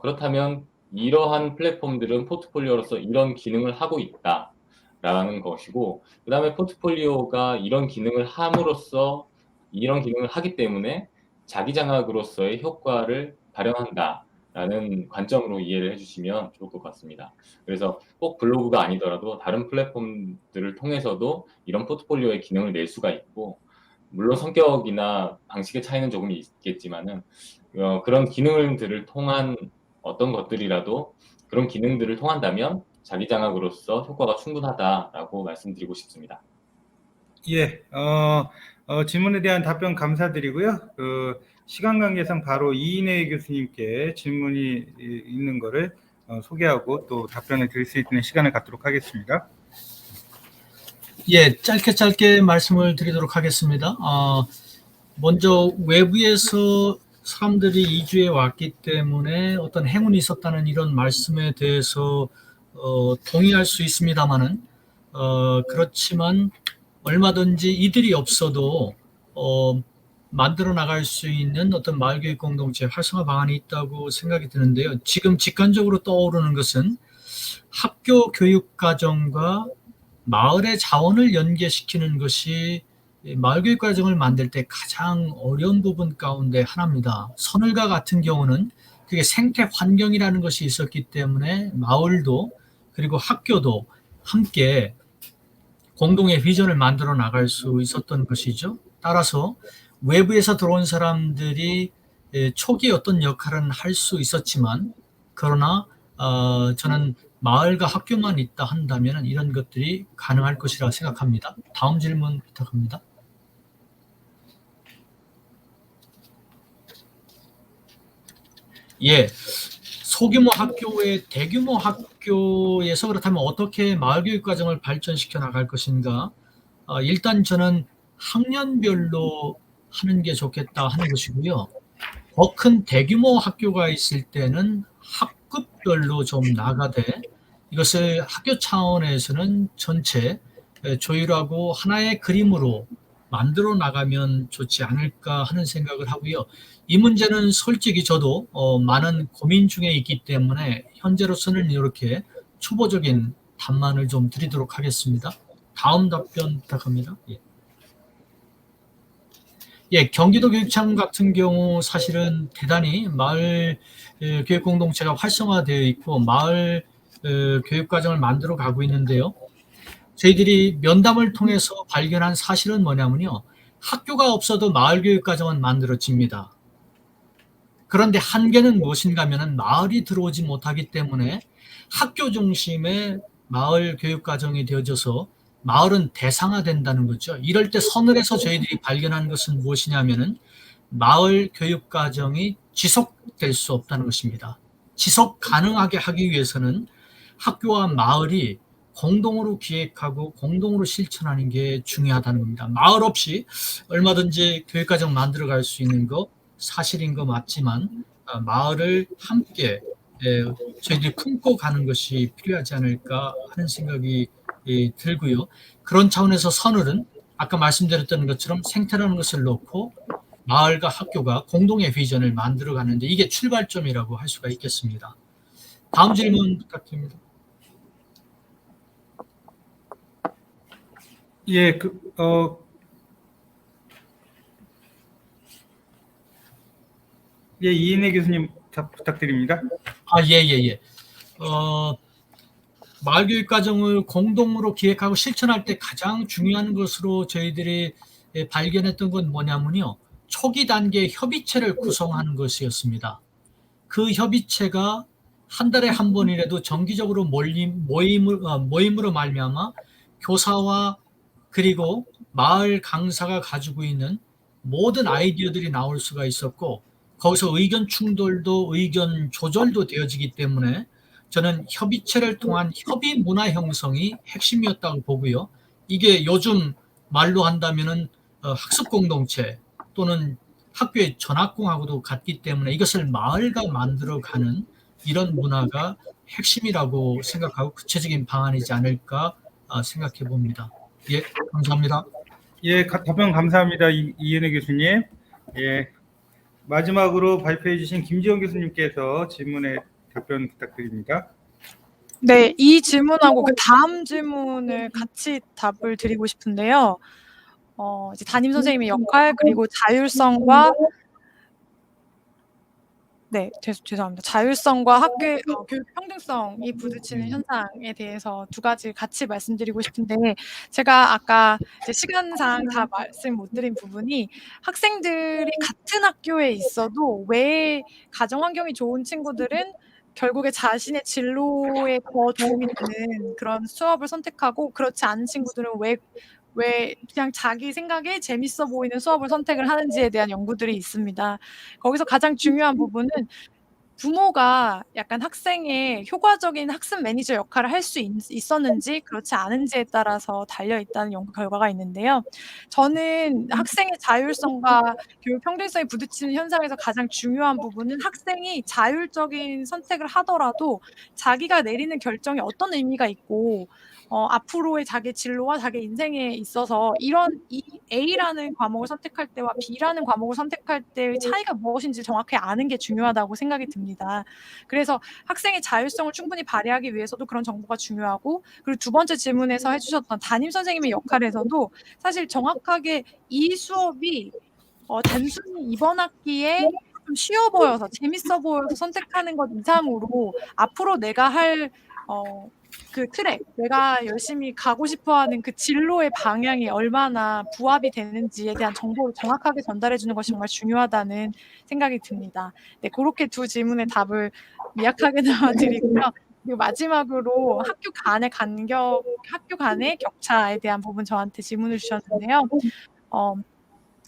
그렇다면 이러한 플랫폼들은 포트폴리오로서 이런 기능을 하고 있다라는 것이고, 그다음에 포트폴리오가 이런 기능을 함으로써 이런 기능을 하기 때문에 자기 장악으로서의 효과를 발현한다라는 관점으로 이해를 해주시면 좋을 것 같습니다. 그래서 꼭 블로그가 아니더라도 다른 플랫폼들을 통해서도 이런 포트폴리오의 기능을 낼 수가 있고, 물론 성격이나 방식의 차이는 조금 있겠지만은 그런 기능들을 통한 어떤 것들이라도 그런 기능들을 통한다면 자기 장악으로서 효과가 충분하다라고 말씀드리고 싶습니다. 예, 질문에 대한 답변 감사드리고요. 시간 관계상 바로 이인혜 교수님께 질문이 있는 거를 소개하고 또 답변을 드릴 수 있는 시간을 갖도록 하겠습니다. 예, 짧게 말씀을 드리도록 하겠습니다. 먼저 외부에서 사람들이 이주해 왔기 때문에 어떤 행운이 있었다는 이런 말씀에 대해서 동의할 수 있습니다만은, 그렇지만 얼마든지 이들이 없어도 만들어 나갈 수 있는 어떤 마을교육 공동체 활성화 방안이 있다고 생각이 드는데요. 지금 직관적으로 떠오르는 것은 학교 교육과정과 마을의 자원을 연계시키는 것이 마을교육과정을 만들 때 가장 어려운 부분 가운데 하나입니다. 선을과 같은 경우는 그게 생태 환경이라는 것이 있었기 때문에 마을도 그리고 학교도 함께 공동의 비전을 만들어 나갈 수 있었던 것이죠. 따라서 외부에서 들어온 사람들이 초기 어떤 역할은 할 수 있었지만, 그러나 저는 마을과 학교만 있다 한다면 이런 것들이 가능할 것이라 생각합니다. 다음 질문 부탁합니다. 예, 소규모 학교의 대규모 학교에서 그렇다면 어떻게 마을교육과정을 발전시켜 나갈 것인가? 일단 저는 학년별로 하는 게 좋겠다 하는 것이고요. 더 큰 대규모 학교가 있을 때는 학급별로 좀 나가되, 이것을 학교 차원에서는 전체 조율하고 하나의 그림으로 만들어 나가면 좋지 않을까 하는 생각을 하고요. 이 문제는 솔직히 저도 많은 고민 중에 있기 때문에 현재로서는 이렇게 초보적인 답만을 좀 드리도록 하겠습니다. 다음 답변 부탁합니다. 예, 경기도 교육청 같은 경우 사실은 대단히 마을 교육 공동체가 활성화되어 있고 마을 교육 과정을 만들어 가고 있는데요. 저희들이 면담을 통해서 발견한 사실은 뭐냐면요. 학교가 없어도 마을 교육 과정은 만들어집니다. 그런데 한계는 무엇인가 하면은 마을이 들어오지 못하기 때문에 학교 중심의 마을 교육 과정이 되어져서 마을은 대상화된다는 거죠. 이럴 때 서늘에서 저희들이 발견한 것은 무엇이냐면은 마을 교육 과정이 지속될 수 없다는 것입니다. 지속 가능하게 하기 위해서는 학교와 마을이 공동으로 기획하고 공동으로 실천하는 게 중요하다는 겁니다. 마을 없이 얼마든지 교육과정 만들어갈 수 있는 거 사실인 거 맞지만 마을을 함께 저희들이 품고 가는 것이 필요하지 않을까 하는 생각이 들고요. 그런 차원에서 서늘은 아까 말씀드렸던 것처럼 생태라는 것을 놓고 마을과 학교가 공동의 비전을 만들어 가는데 이게 출발점이라고 할 수가 있겠습니다. 다음 질문 부탁드립니다. 예, 예, 이인혜 교수님 부탁드립니다. 예. 마을교육과정을 공동으로 기획하고 실천할 때 가장 중요한 것으로 저희들이 발견했던 건 뭐냐면요. 초기 단계 협의체를 구성하는 것이었습니다. 그 협의체가 한 달에 한 번이라도 정기적으로 모임으로 말미암아 교사와 그리고 마을 강사가 가지고 있는 모든 아이디어들이 나올 수가 있었고 거기서 의견 충돌도 의견 조절도 되어지기 때문에 저는 협의체를 통한 협의 문화 형성이 핵심이었다고 보고요. 이게 요즘 말로 한다면은 학습 공동체 또는 학교의 전학공하고도 같기 때문에 이것을 마을과 만들어가는 이런 문화가 핵심이라고 생각하고 구체적인 방안이지 않을까 생각해 봅니다. 예, 감사합니다. 예, 답변 감사합니다. 이인혜 교수님. 예, 마지막으로 발표해 주신 김지원 교수님께서 질문에 답변 부탁드립니다. 네, 이 질문하고 그 다음 질문을 같이 답을 드리고 싶은데요. 이제 담임 선생님의 역할 그리고 자율성과 죄송합니다. 자율성과 교육 평등성이 부딪히는 현상에 대해서 두 가지 같이 말씀드리고 싶은데, 제가 아까 이제 시간상 다 말씀 못 드린 부분이, 학생들이 같은 학교에 있어도 왜 가정 환경이 좋은 친구들은 결국에 자신의 진로에 더 도움이 되는 그런 수업을 선택하고, 그렇지 않은 친구들은 왜 그냥 자기 생각에 재밌어 보이는 수업을 선택을 하는지에 대한 연구들이 있습니다. 거기서 가장 중요한 부분은 부모가 약간 학생의 효과적인 학습 매니저 역할을 할 수 있었는지 그렇지 않은지에 따라서 달려있다는 연구 결과가 있는데요. 저는 학생의 자율성과 교육 평등성이 부딪히는 현상에서 가장 중요한 부분은, 학생이 자율적인 선택을 하더라도 자기가 내리는 결정이 어떤 의미가 있고 앞으로의 자기 진로와 자기 인생에 있어서 이 A라는 과목을 선택할 때와 B라는 과목을 선택할 때의 차이가 무엇인지 정확히 아는 게 중요하다고 생각이 듭니다. 그래서 학생의 자율성을 충분히 발휘하기 위해서도 그런 정보가 중요하고, 그리고 두 번째 질문에서 해주셨던 담임 선생님의 역할에서도 사실 정확하게 이 수업이 단순히 이번 학기에 좀 쉬워 보여서 재밌어 보여서 선택하는 것 이상으로 앞으로 내가 할 그 트랙, 내가 열심히 가고 싶어하는 그 진로의 방향이 얼마나 부합이 되는지에 대한 정보를 정확하게 전달해 주는 것이 정말 중요하다는 생각이 듭니다. 네, 그렇게 두 질문의 답을 미약하게 나와드리고요. 그리고 마지막으로 학교 간의 격차에 대한 부분 저한테 질문을 주셨는데요.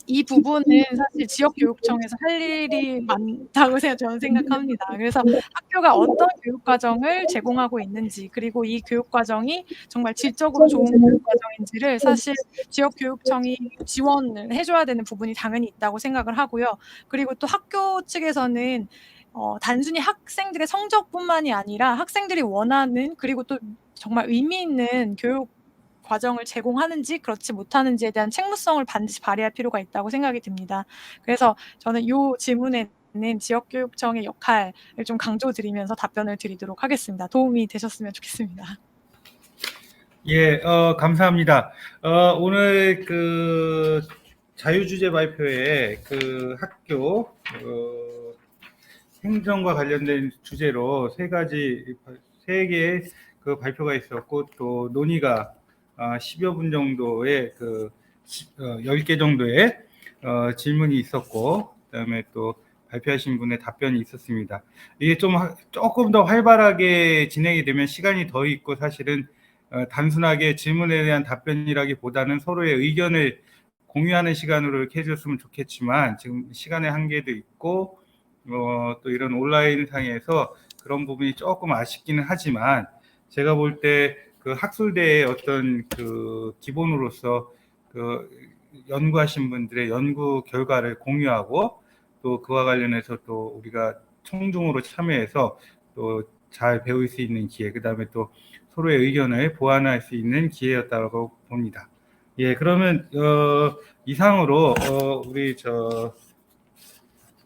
이 부분은 사실 지역교육청에서 할 일이 많다고 저는 생각합니다. 그래서 학교가 어떤 교육과정을 제공하고 있는지, 그리고 이 교육과정이 정말 질적으로 좋은 교육과정인지를 사실 지역교육청이 지원을 해줘야 되는 부분이 당연히 있다고 생각을 하고요. 그리고 또 학교 측에서는 단순히 학생들의 성적뿐만이 아니라 학생들이 원하는, 그리고 또 정말 의미 있는 교육 과정을 제공하는지 그렇지 못하는지에 대한 책무성을 반드시 발휘할 필요가 있다고 생각이 듭니다. 그래서 저는 이 질문에는 지역교육청의 역할을 좀 강조드리면서 답변을 드리도록 하겠습니다. 도움이 되셨으면 좋겠습니다. 예, 감사합니다. 오늘 그 자유주제 발표에 그 학교 행정과 관련된 주제로 세 개의 그 발표가 있었고, 또 논의가 10여 분 정도의 10개 정도의 질문이 있었고, 그다음에 또 발표하신 분의 답변이 있었습니다. 이게 조금 더 활발하게 진행이 되면 시간이 더 있고, 사실은 단순하게 질문에 대한 답변이라기보다는 서로의 의견을 공유하는 시간으로 이렇게 해줬으면 좋겠지만, 지금 시간의 한계도 있고 또 이런 온라인 상에서 그런 부분이 조금 아쉽기는 하지만, 제가 볼 때 그 학술대의 어떤 그 기본으로서 그 연구하신 분들의 연구 결과를 공유하고, 또 그와 관련해서 또 우리가 청중으로 참여해서 또 잘 배울 수 있는 기회, 그 다음에 또 서로의 의견을 보완할 수 있는 기회였다고 봅니다. 예, 그러면 이상으로 우리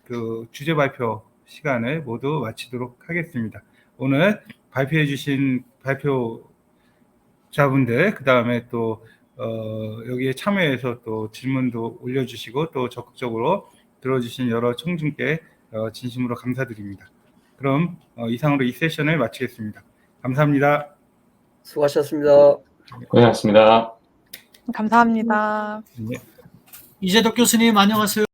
그 주제 발표 시간을 모두 마치도록 하겠습니다. 오늘 발표해 주신 발표자분들, 그 다음에 또 여기에 참여해서 또 질문도 올려주시고 또 적극적으로 들어주신 여러 청중께 진심으로 감사드립니다. 그럼 이상으로 이 세션을 마치겠습니다. 감사합니다. 수고하셨습니다. 고생하셨습니다. 감사합니다. 네. 이재덕 교수님 안녕하세요.